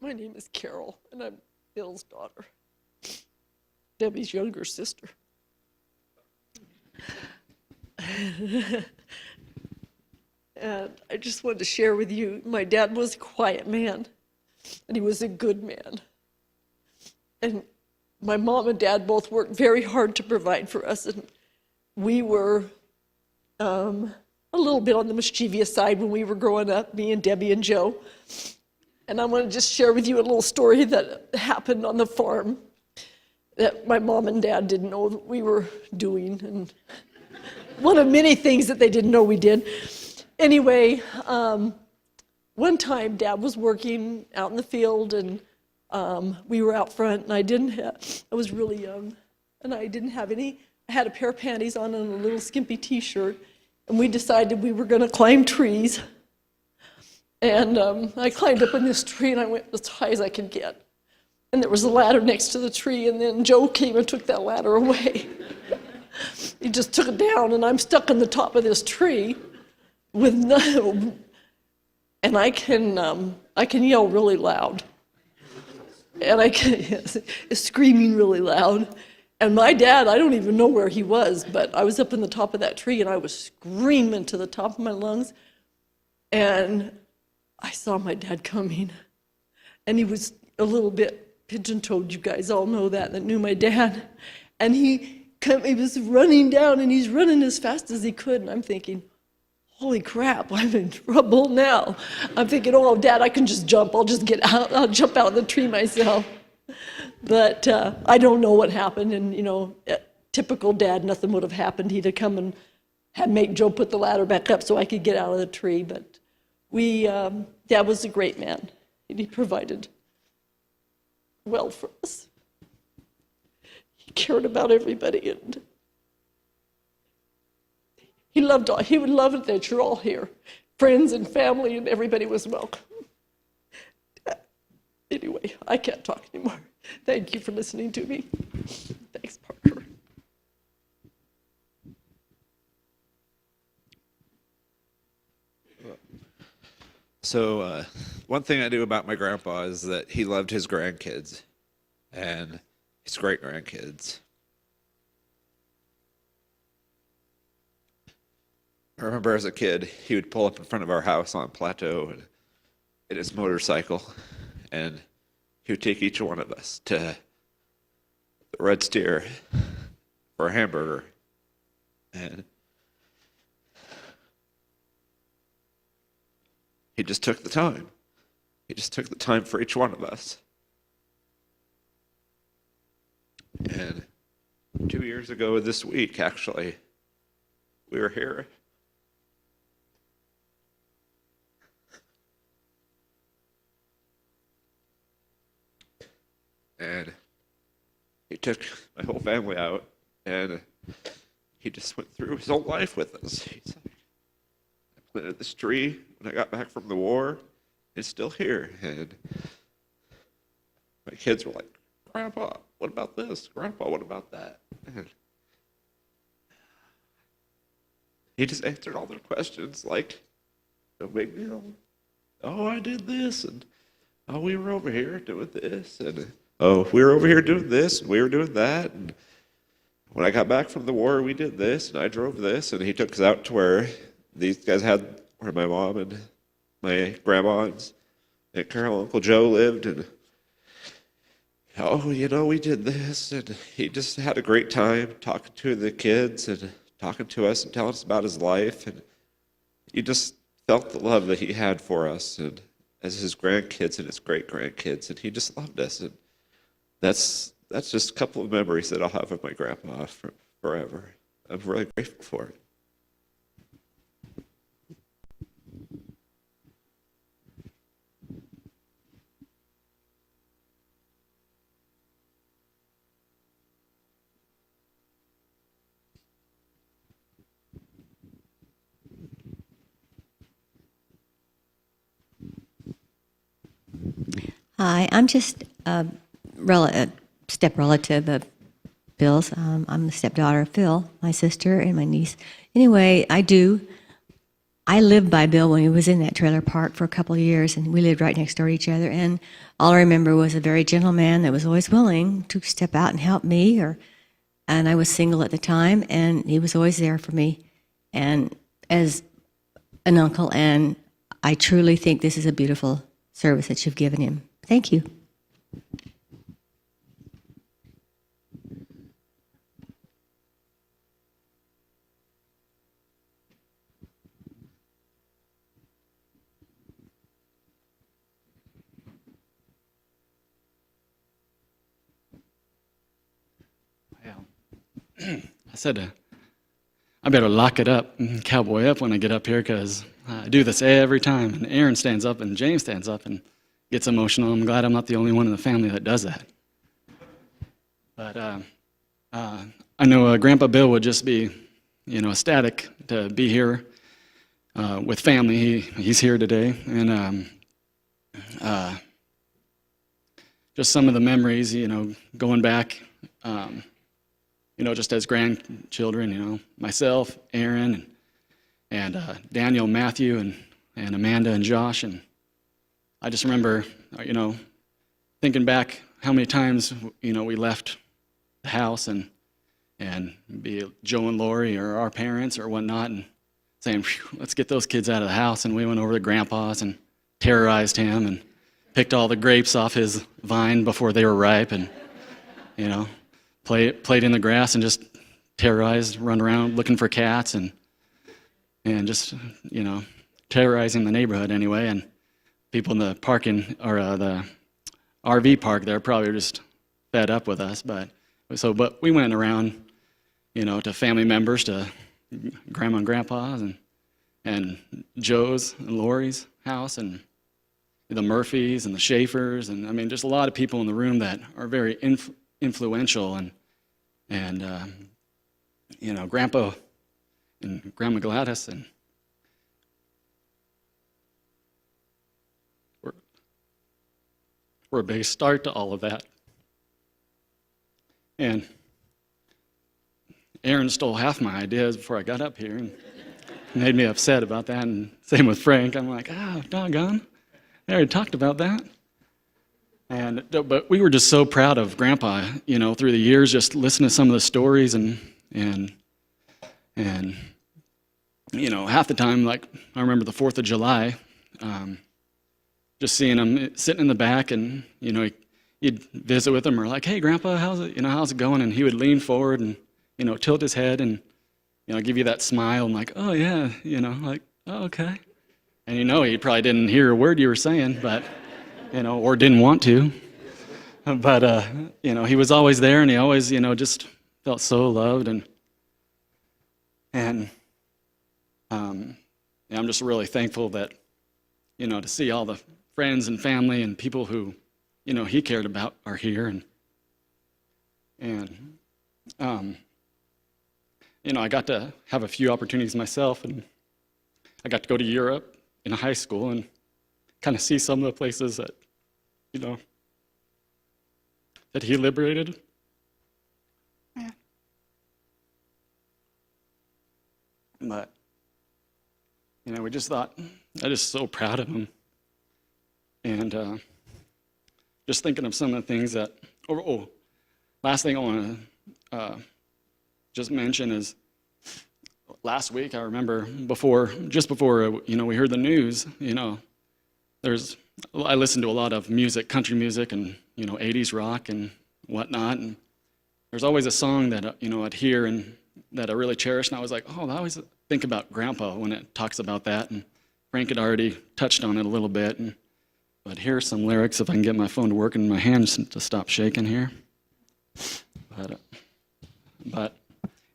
My name is Carol, and I'm Bill's daughter, Debbie's younger sister. And I just wanted to share with you, my dad was a quiet man, and he was a good man. And my mom and dad both worked very hard to provide for us, and we were a little bit on the mischievous side when we were growing up, me and Debbie and Joe. And I want to just share with you a little story that happened on the farm that my mom and dad didn't know that we were doing, and one of many things that they didn't know we did. Anyway, one time Dad was working out in the field, and we were out front, and I was really young, and I didn't have any. I had a pair of panties on and a little skimpy T-shirt, and we decided we were going to climb trees. And I climbed up in this tree, and I went as high as I could get. And there was a ladder next to the tree, and then Joe came and took that ladder away. He just took it down, and I'm stuck on the top of this tree with no, and I can yell really loud, and I can screaming really loud. And my dad, I don't even know where he was, but I was up in the top of that tree, and I was screaming to the top of my lungs, and I saw my dad coming, and he was a little bit pigeon-toed. You guys all know that knew my dad. And he was running down, and he's running as fast as he could, and I'm thinking, holy crap, I'm in trouble now. I'm thinking, oh, Dad, I can just jump. I'll just get out. I'll jump out of the tree myself. But I don't know what happened, and, typical Dad, nothing would have happened. He'd have come and make Joe put the ladder back up so I could get out of the tree, but Dad was a great man, and he provided well for us. He cared about everybody, and he would love it that you're all here. Friends and family, and everybody was welcome. Anyway, I can't talk anymore. Thank you for listening to me. Thanks, Parker. So, one thing I knew about my grandpa is that he loved his grandkids and his great grandkids. I remember as a kid, he would pull up in front of our house on Plateau in his motorcycle, and he would take each one of us to the Red Steer for a hamburger. And he just took the time. He just took the time for each one of us. And 2 years ago this week, actually, we were here. And he took my whole family out, and he just went through his whole life with us. He's like, I planted this tree when I got back from the war. It's still here. And my kids were like, Grandpa, what about this? Grandpa, what about that? And he just answered all their questions like, no big deal. Oh, I did this, and oh, we were over here doing this, and oh, we were over here doing this, and we were doing that, and when I got back from the war, we did this, and I drove this, and he took us out to where these guys had, where my mom and my grandma and Aunt Carol, Uncle Joe lived, and oh, you know, we did this, and he just had a great time talking to the kids and talking to us and telling us about his life, and you just felt the love that he had for us, and as his grandkids and his great-grandkids, and he just loved us, and that's just a couple of memories that I'll have of my grandpa forever. I'm really grateful for it. Hi, I'm just a step relative of Phil's. I'm the stepdaughter of Phil, my sister, and my niece. Anyway, I lived by Bill when he was in that trailer park for a couple of years, and we lived right next door to each other. And all I remember was a very gentle man that was always willing to step out and help me. And I was single at the time, and he was always there for me, and as an uncle. And I truly think this is a beautiful service that you've given him. Thank you. Well, I said I better lock it up and cowboy up when I get up here, because I do this every time. And Aaron stands up and James stands up and gets emotional. I'm glad I'm not the only one in the family that does that. But I know Grandpa Bill would just be, ecstatic to be here with family. He's here today, and just some of the memories, going back, just as grandchildren, myself, Aaron, and Daniel, Matthew, and Amanda and Josh, and I just remember, thinking back how many times, we left the house and be it Joe and Lori or our parents or whatnot, and saying, let's get those kids out of the house. And we went over to Grandpa's and terrorized him and picked all the grapes off his vine before they were ripe, and, played in the grass and just terrorized, run around looking for cats and just, terrorizing the neighborhood anyway. And people in the parking or the RV park there probably were just fed up with us, but we went around, to family members, to Grandma and Grandpa's and Joe's and Lori's house, and the Murphys and the Schaefers, and I mean, just a lot of people in the room that are very influential, and Grandpa and Grandma Gladys, and were a big start to all of that. And Aaron stole half my ideas before I got up here. And made me upset about that. And same with Frank. I'm like, oh, doggone. I already talked about that. But we were just so proud of Grandpa, through the years, just listening to some of the stories and half the time, like I remember the 4th of July, just seeing him sitting in the back, and you'd visit with him, or like, hey, Grandpa, how's it going? And he would lean forward and tilt his head and give you that smile and like, oh yeah, like, oh, okay. And he probably didn't hear a word you were saying, but or didn't want to. But he was always there, and he always just felt so loved, and I'm just really thankful that to see all the friends and family and people who he cared about are here, and I got to have a few opportunities myself, and I got to go to Europe in high school and kind of see some of the places that that he liberated. Yeah. But we just thought, I'm just so proud of him, and just thinking of some of the things that. Last thing I want to just mention is last week. I remember just before we heard the news. I listen to a lot of music, country music, and 80s rock and whatnot. And there's always a song that I'd hear and that I really cherish. And I was like, I always think about Grandpa when it talks about that. And Frank had already touched on it a little bit. But here's some lyrics if I can get my phone to work and my hands to stop shaking here. But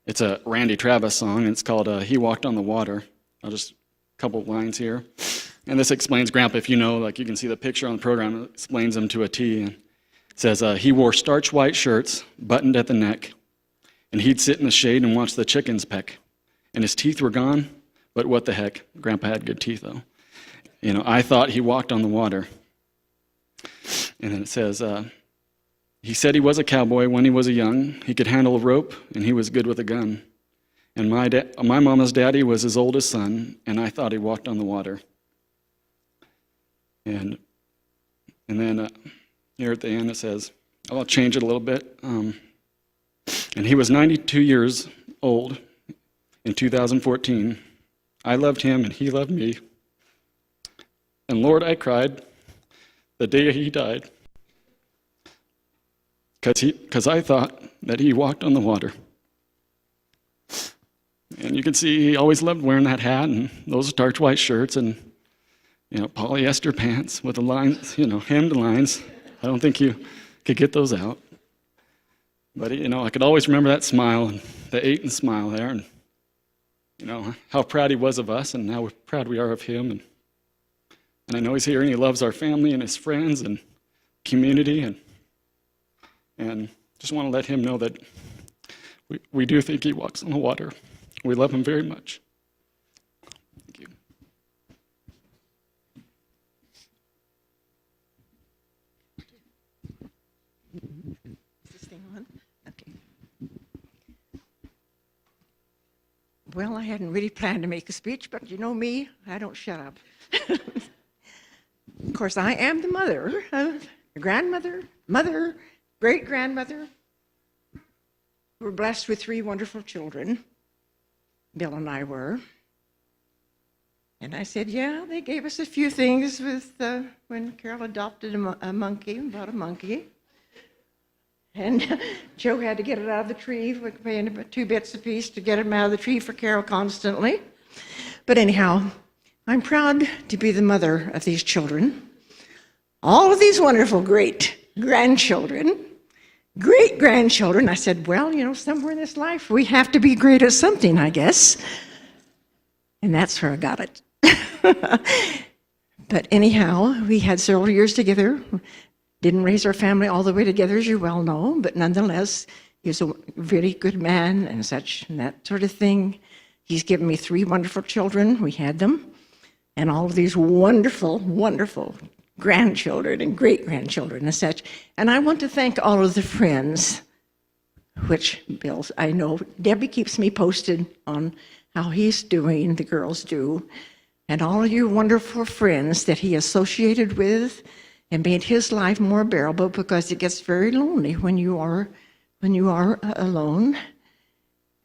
it's a Randy Travis song. It's called "He Walked on the Water." I'll just a couple lines here. And this explains Grandpa, if you can see the picture on the program, it explains him to a T. And it says, he wore starch white shirts, buttoned at the neck, and he'd sit in the shade and watch the chickens peck. And his teeth were gone, but what the heck? Grandpa had good teeth, though. I thought he walked on the water. And then it says, he said he was a cowboy when he was a young. He could handle a rope, and he was good with a gun. And my mama's daddy was his oldest son, and I thought he walked on the water. And then here at the end it says, I'll change it a little bit. And he was 92 years old in 2014. I loved him and he loved me. And Lord, I cried the day he died because I thought that he walked on the water. And you can see he always loved wearing that hat and those starch white shirts and polyester pants with the lines, hemmed lines. I don't think you could get those out. But, I could always remember that smile, and the Aten smile there, and, how proud he was of us and how proud we are of him. And I know he's here and he loves our family and his friends and community. And just want to let him know that we do think he walks on the water. We love him very much. Thank you. Well, I hadn't really planned to make a speech, but you know me, I don't shut up. Of course, I am the mother, grandmother, mother, great-grandmother. We're blessed with 3 wonderful children. Bill and I were. And I said, yeah, they gave us a few things with when Carol adopted a monkey, bought a monkey. And Joe had to get it out of the tree, paying about 2 bits apiece to get him out of the tree for Carol constantly. But anyhow, I'm proud to be the mother of these children. All of these wonderful great-grandchildren, great-grandchildren. I said, well, somewhere in this life we have to be great at something, I guess. And that's where I got it. But anyhow, we had several years together. Didn't raise our family all the way together, as you well know, but nonetheless, he was a very good man and such, and that sort of thing. He's given me 3 wonderful children. We had them. And all of these wonderful, wonderful grandchildren and great-grandchildren and such. And I want to thank all of the friends, which Bill's, I know, Debbie keeps me posted on how he's doing, the girls do, and all your wonderful friends that he associated with and made his life more bearable, because it gets very lonely when you are alone.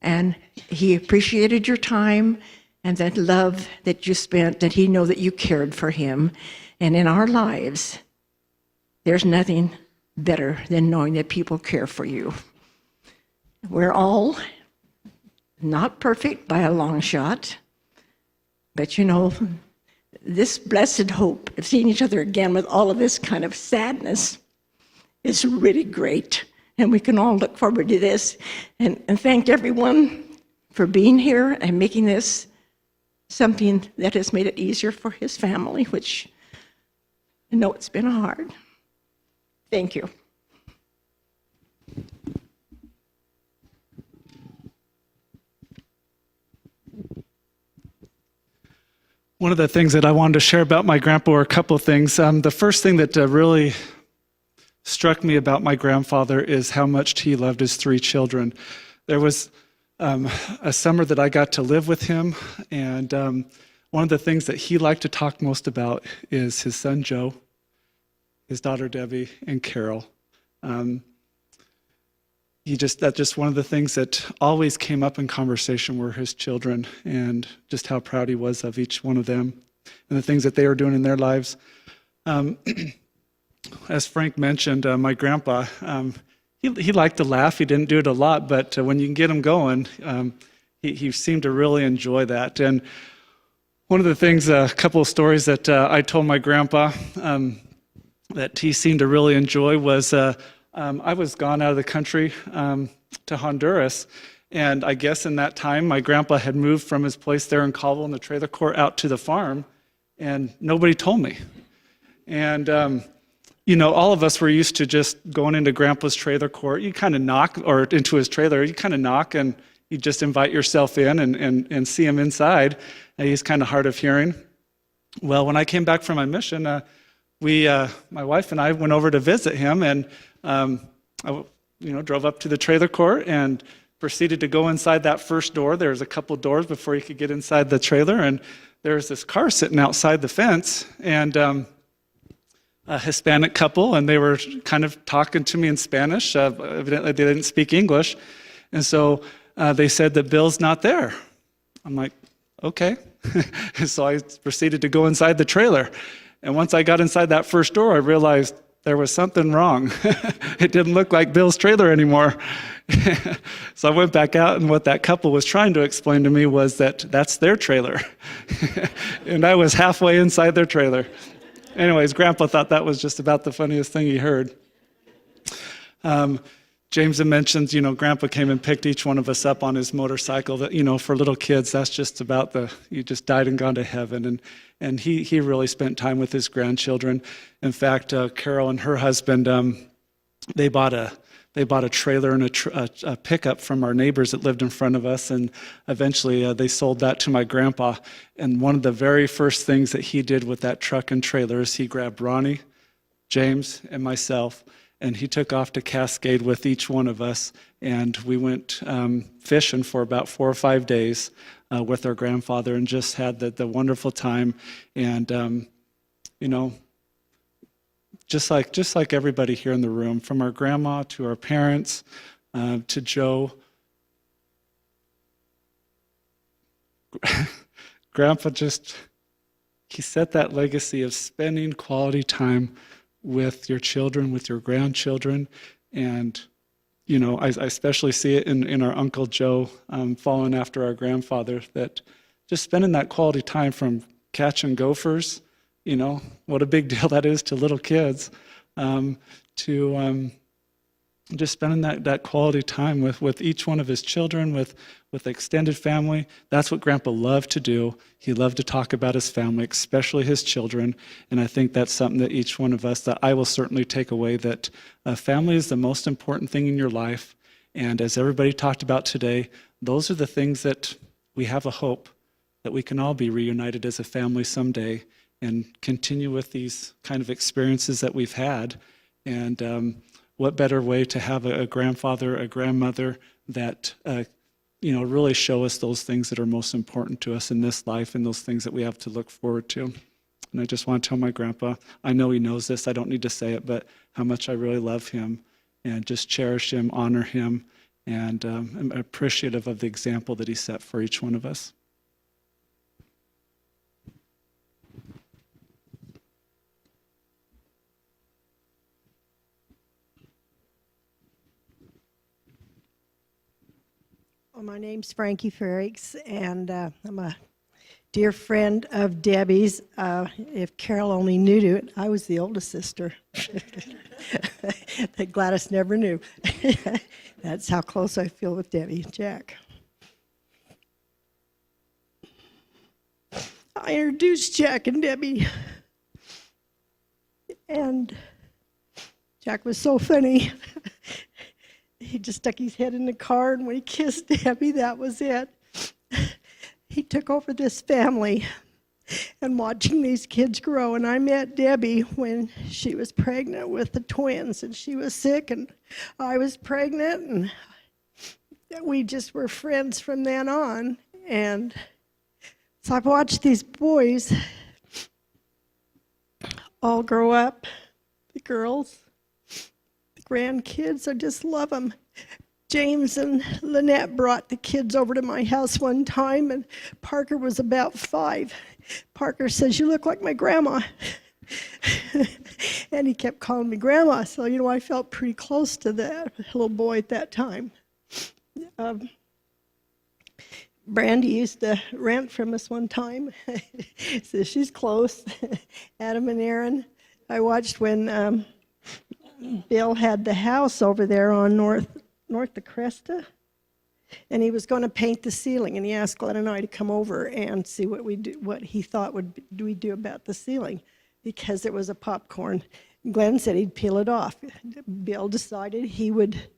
And he appreciated your time and that love that you spent, that he know that you cared for him. And in our lives, there's nothing better than knowing that people care for you. We're all not perfect by a long shot, but this blessed hope of seeing each other again with all of this kind of sadness is really great. And we can all look forward to this. And thank everyone for being here and making this something that has made it easier for his family, which I know it's been hard. Thank you. One of the things that I wanted to share about my grandpa were a couple of things. The first thing that really struck me about my grandfather is how much he loved his 3 children. There was a summer that I got to live with him, and one of the things that he liked to talk most about is his son Joe, his daughter Debbie, and Carol. That's just one of the things that always came up in conversation were his children, and just how proud he was of each one of them and the things that they were doing in their lives. As Frank mentioned, my grandpa, he liked to laugh. He didn't do it a lot, but when you can get him going, he seemed to really enjoy that. And one of the things, a couple of stories that I told my grandpa that he seemed to really enjoy was I was gone out of the country to Honduras, and I guess in that time my grandpa had moved from his place there in Caldwell in the trailer court out to the farm, and nobody told me. And all of us were used to just going into Grandpa's trailer court. You kind of knock, or into his trailer, you kind of knock and you just invite yourself in and see him inside. And he's kind of hard of hearing. Well, when I came back from my mission, my wife and I went over to visit him, and I drove up to the trailer court and proceeded to go inside that first door. There was a couple doors before you could get inside the trailer, and there was this car sitting outside the fence, and a Hispanic couple, and they were kind of talking to me in Spanish. Evidently, they didn't speak English. And so they said that Bill's not there. I'm like, okay. So I proceeded to go inside the trailer. And once I got inside that first door, I realized there was something wrong. It didn't look like Bill's trailer anymore. So I went back out, and what that couple was trying to explain to me was that that's their trailer. And I was halfway inside their trailer. Anyways, Grandpa thought that was just about the funniest thing he heard. James had mentioned, Grandpa came and picked each one of us up on his motorcycle. That, for little kids, that's just about you just died and gone to heaven. And he really spent time with his grandchildren. In fact, Carol and her husband, they bought a trailer and a pickup from our neighbors that lived in front of us, and eventually they sold that to my grandpa. And one of the very first things that he did with that truck and trailer is he grabbed Ronnie, James, and myself, and he took off to Cascade with each one of us, and we went fishing for about 4 or 5 days with our grandfather, and just had the wonderful time. And just like everybody here in the room, from our grandma to our parents to Joe, Grandpa he set that legacy of spending quality time with your children, with your grandchildren. And I especially see it in our Uncle Joe following after our grandfather, that just spending that quality time, from catching gophers, what a big deal that is to little kids, to just spending that quality time with each one of his children, with extended family. That's what Grandpa loved to do. He loved to talk about his family, especially his children. And I think that's something that each one of us, that I will certainly take away, that family is the most important thing in your life. And as everybody talked about today, those are the things that we have a hope that we can all be reunited as a family someday, and continue with these kind of experiences that we've had. And what better way to have a grandfather, a grandmother that really show us those things that are most important to us in this life and those things that we have to look forward to. And I just want to tell my grandpa, I know he knows this, I don't need to say it, but how much I really love him and just cherish him, honor him, and I'm appreciative of the example that he set for each one of us. Well, my name's Frankie Ferrix, and I'm a dear friend of Debbie's. If Carol only knew it, I was the oldest sister that Gladys never knew. That's how close I feel with Debbie and Jack. I introduced Jack and Debbie, and Jack was so funny. He just stuck his head in the car, and when he kissed Debbie, that was it. He took over this family and watching these kids grow. And I met Debbie when she was pregnant with the twins, and she was sick, and I was pregnant, and we just were friends from then on. And so I've watched these boys all grow up, the girls, grandkids. I just love them. James and Lynette brought the kids over to my house one time, and Parker was about 5. Parker says, "You look like my grandma." And he kept calling me grandma, so I felt pretty close to that little boy at that time. Brandy used to rent from us one time, so she's close. Adam and Aaron. I watched when Bill had the house over there on North of Cresta, and he was going to paint the ceiling, and he asked Glenn and I to come over and see what he thought we do about the ceiling, because it was a popcorn. Glenn said he'd peel it off. Bill decided he would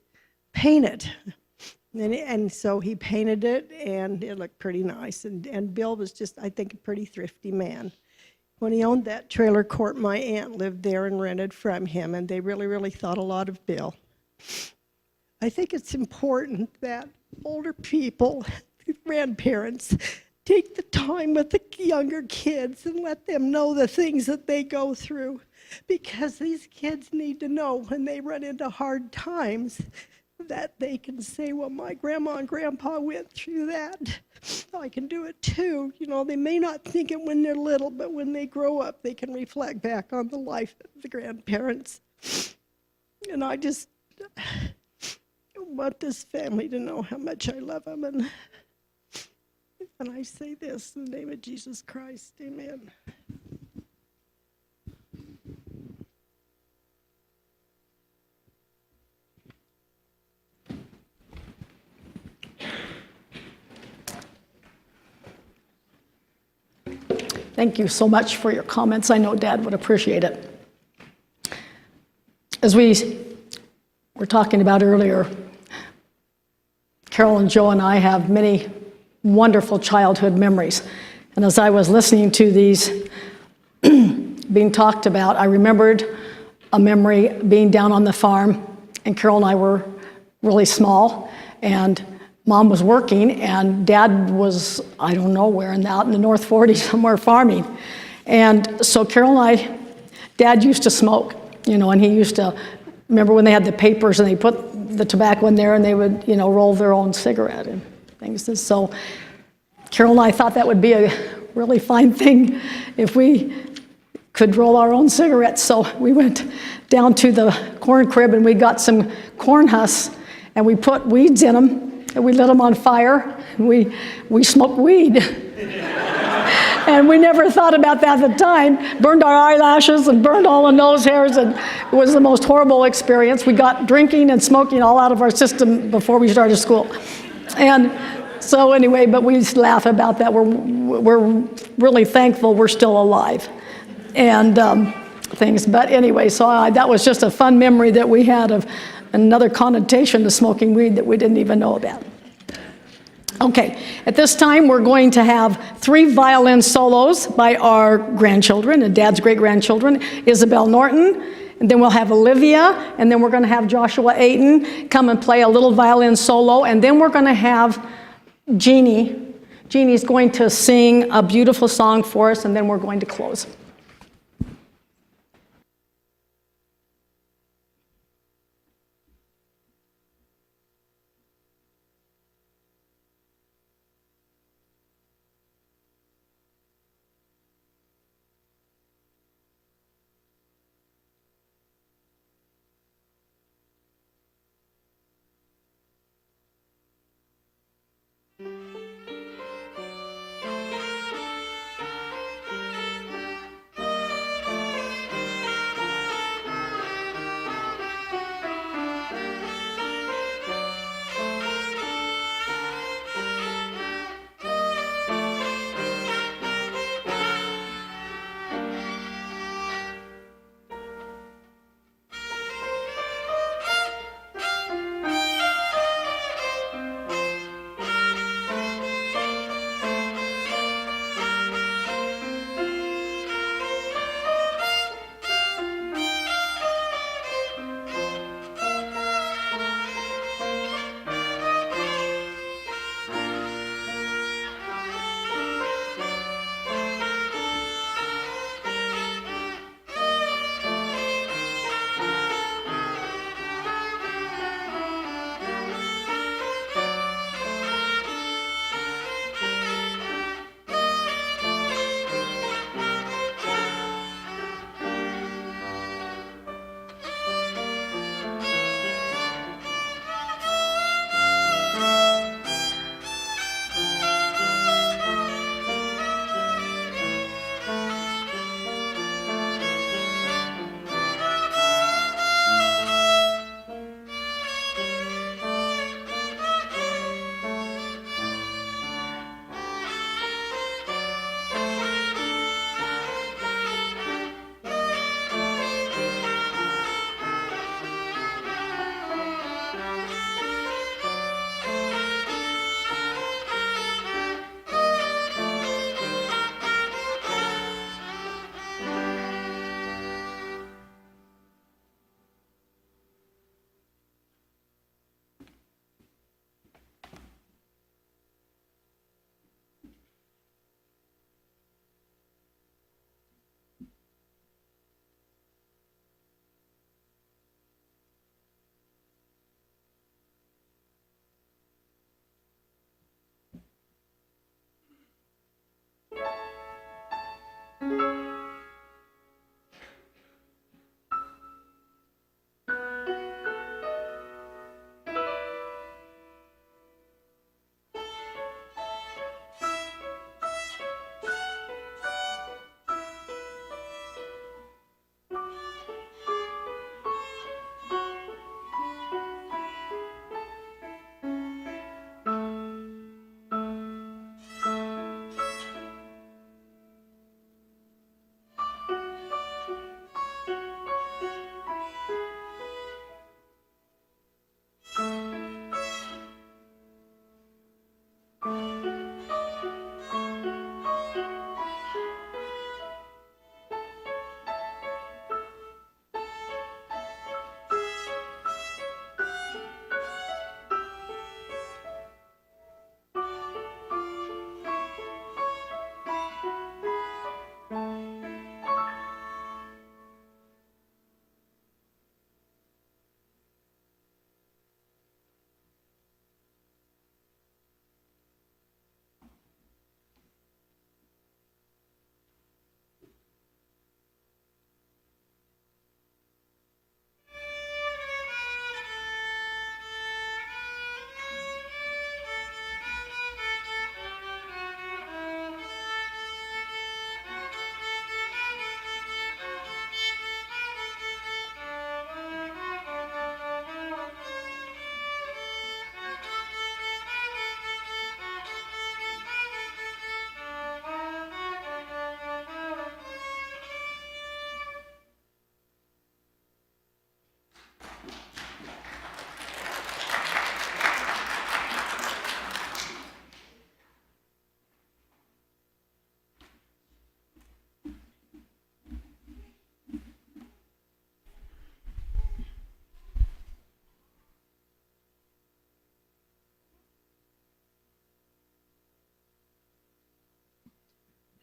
paint it, and so he painted it, and it looked pretty nice. And Bill was just, I think, a pretty thrifty man. When he owned that trailer court, my aunt lived there and rented from him, and they really, really thought a lot of Bill. I think it's important that older people, grandparents, take the time with the younger kids and let them know the things that they go through, because these kids need to know when they run into hard times that they can say, well, my grandma and grandpa went through that. I can do it too. They may not think it when they're little, but when they grow up, they can reflect back on the life of the grandparents. And I just want this family to know how much I love them. And I say this in the name of Jesus Christ. Amen. Thank you so much for your comments. I know Dad would appreciate it. As we were talking about earlier, Carol and Joe and I have many wonderful childhood memories. And as I was listening to these being talked about, I remembered a memory being down on the farm, and Carol and I were really small, and Mom was working, and Dad was, I don't know where, out in the North 40 somewhere farming. And so Carol and Dad used to smoke, and he used to, remember when they had the papers and they put the tobacco in there and they would, roll their own cigarette and things. And so Carol and I thought that would be a really fine thing if we could roll our own cigarettes. So we went down to the corn crib and we got some corn husks and we put weeds in them. And we lit them on fire. We smoked weed. And we never thought about that at the time. Burned our eyelashes and burned all the nose hairs, and it was the most horrible experience. We got drinking and smoking all out of our system before we started school. And so anyway, but we just laugh about that. We're really thankful we're still alive. And things, but anyway, so that was just a fun memory that we had of another connotation to smoking weed that we didn't even know about. Okay, at this time we're going to have 3 violin solos by our grandchildren and Dad's great-grandchildren, Isabel Norton, and then we'll have Olivia, and then we're going to have Joshua Aten come and play a little violin solo, and then we're going to have Jeannie. Jeannie's going to sing a beautiful song for us, and then we're going to close.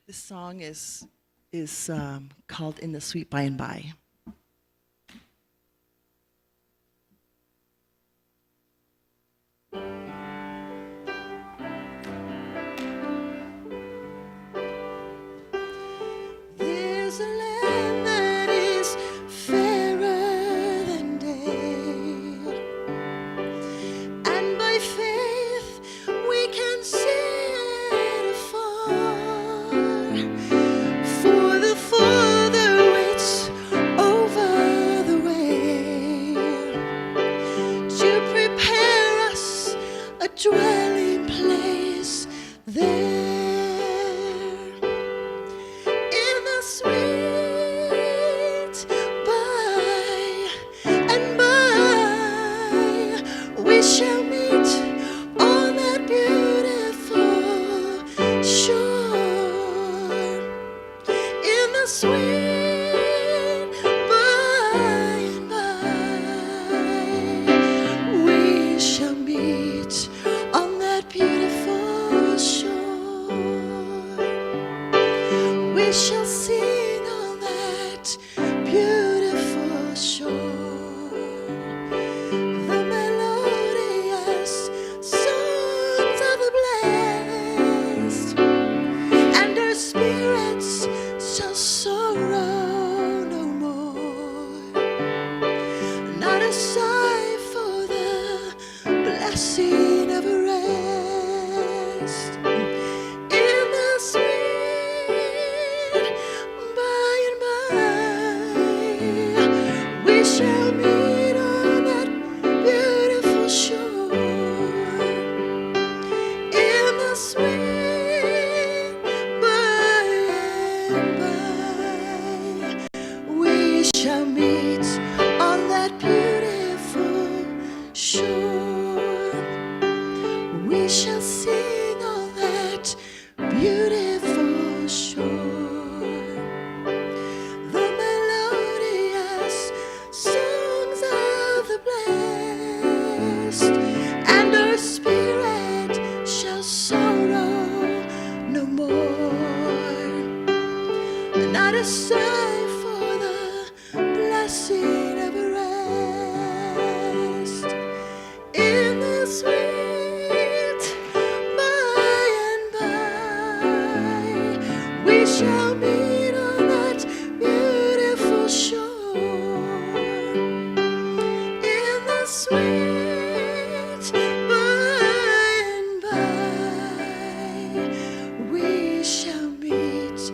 This song is called "In the Sweet By and By." There's a land that is fairer than day, and by faith we can see it afar. For the Father waits over the way to prepare us a dwelling place there. In the sweet by and by, we shall meet on that beautiful shore. In the sweet by and by, we shall meet on that beautiful shore. We shall sing on that beautiful shore the melodious songs of the blessed, and our spirits shall sorrow no more. Not a sigh for the blessing of rest. In the sweet by and by, we shall meet on that beautiful shore. In the sweet by and by, we shall meet on that beautiful shore. We shall sing on that beautiful shore the melodious songs of the blessed, and our spirit shall sorrow no more. Not a sigh for the blessing of rest. In the sweet by and by, we shall meet on that beautiful shore. In the sweet by and by, we shall meet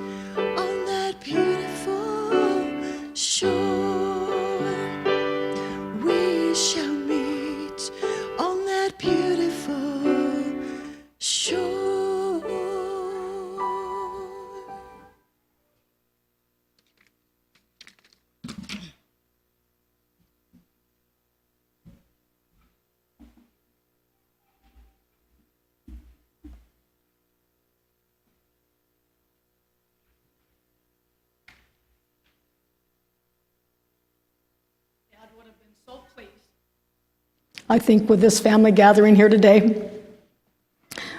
on that beautiful shore. We shall meet on that beautiful shore. I think, with this family gathering here today.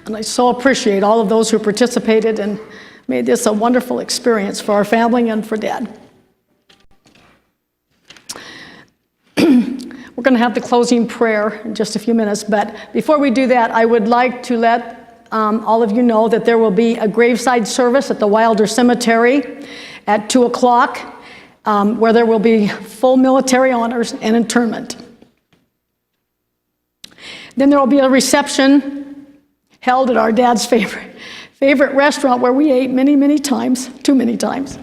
And I so appreciate all of those who participated and made this a wonderful experience for our family and for Dad. We're going to have the closing prayer in just a few minutes, but before we do that, I would like to let all of you know that there will be a graveside service at the Wilder Cemetery at 2 o'clock, where there will be full military honors and interment. Then there will be a reception held at our Dad's favorite restaurant where we ate many times, too many times,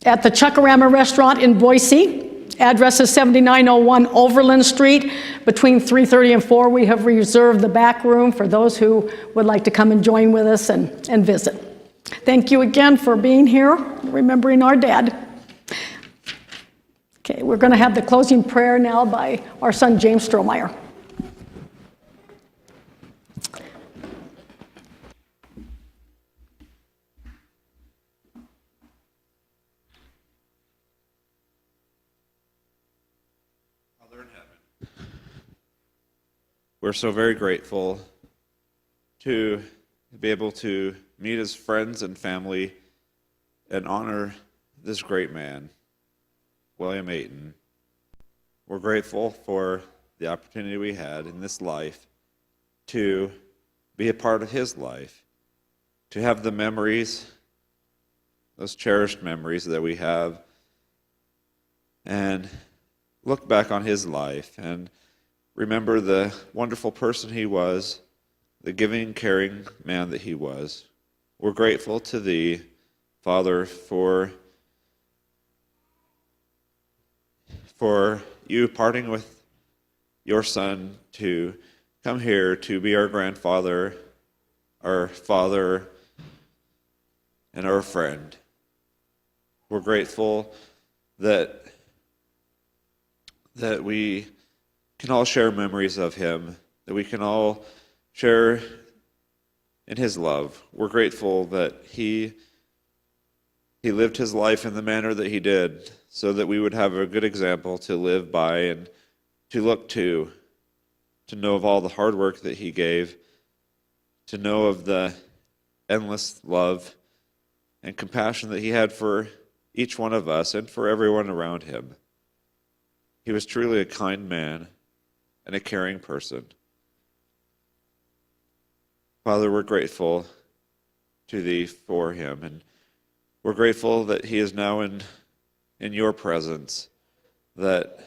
at the Chuckarama Restaurant in Boise. Address is 7901 Overland Street. Between 3:30 and 4, we have reserved the back room for those who would like to come and join with us and visit. Thank you again for being here, remembering our Dad. Okay, we're going to have the closing prayer now by our son, James Strohmeyer. We're so very grateful to be able to meet his friends and family and honor this great man, William Aten. We're grateful for the opportunity we had in this life to be a part of his life, to have the memories, those cherished memories that we have, and look back on his life and remember the wonderful person he was, the giving, caring man that he was. We're grateful to thee, Father, for you parting with your son to come here to be our grandfather, our father, and our friend. We're grateful that we can all share memories of him, that we can all share in his love. We're grateful that he lived his life in the manner that he did so that we would have a good example to live by and to look to know of all the hard work that he gave, to know of the endless love and compassion that he had for each one of us and for everyone around him. He was truly a kind man and a caring person. Father, we're grateful to thee for him, and we're grateful that he is now in your presence, that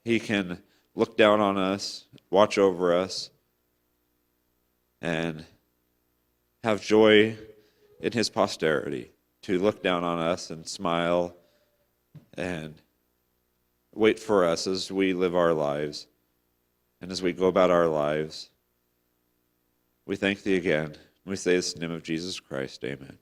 he can look down on us, watch over us, and have joy in his posterity, to look down on us and smile and wait for us as we live our lives and as we go about our lives. We thank thee again. We say this in the name of Jesus Christ. Amen.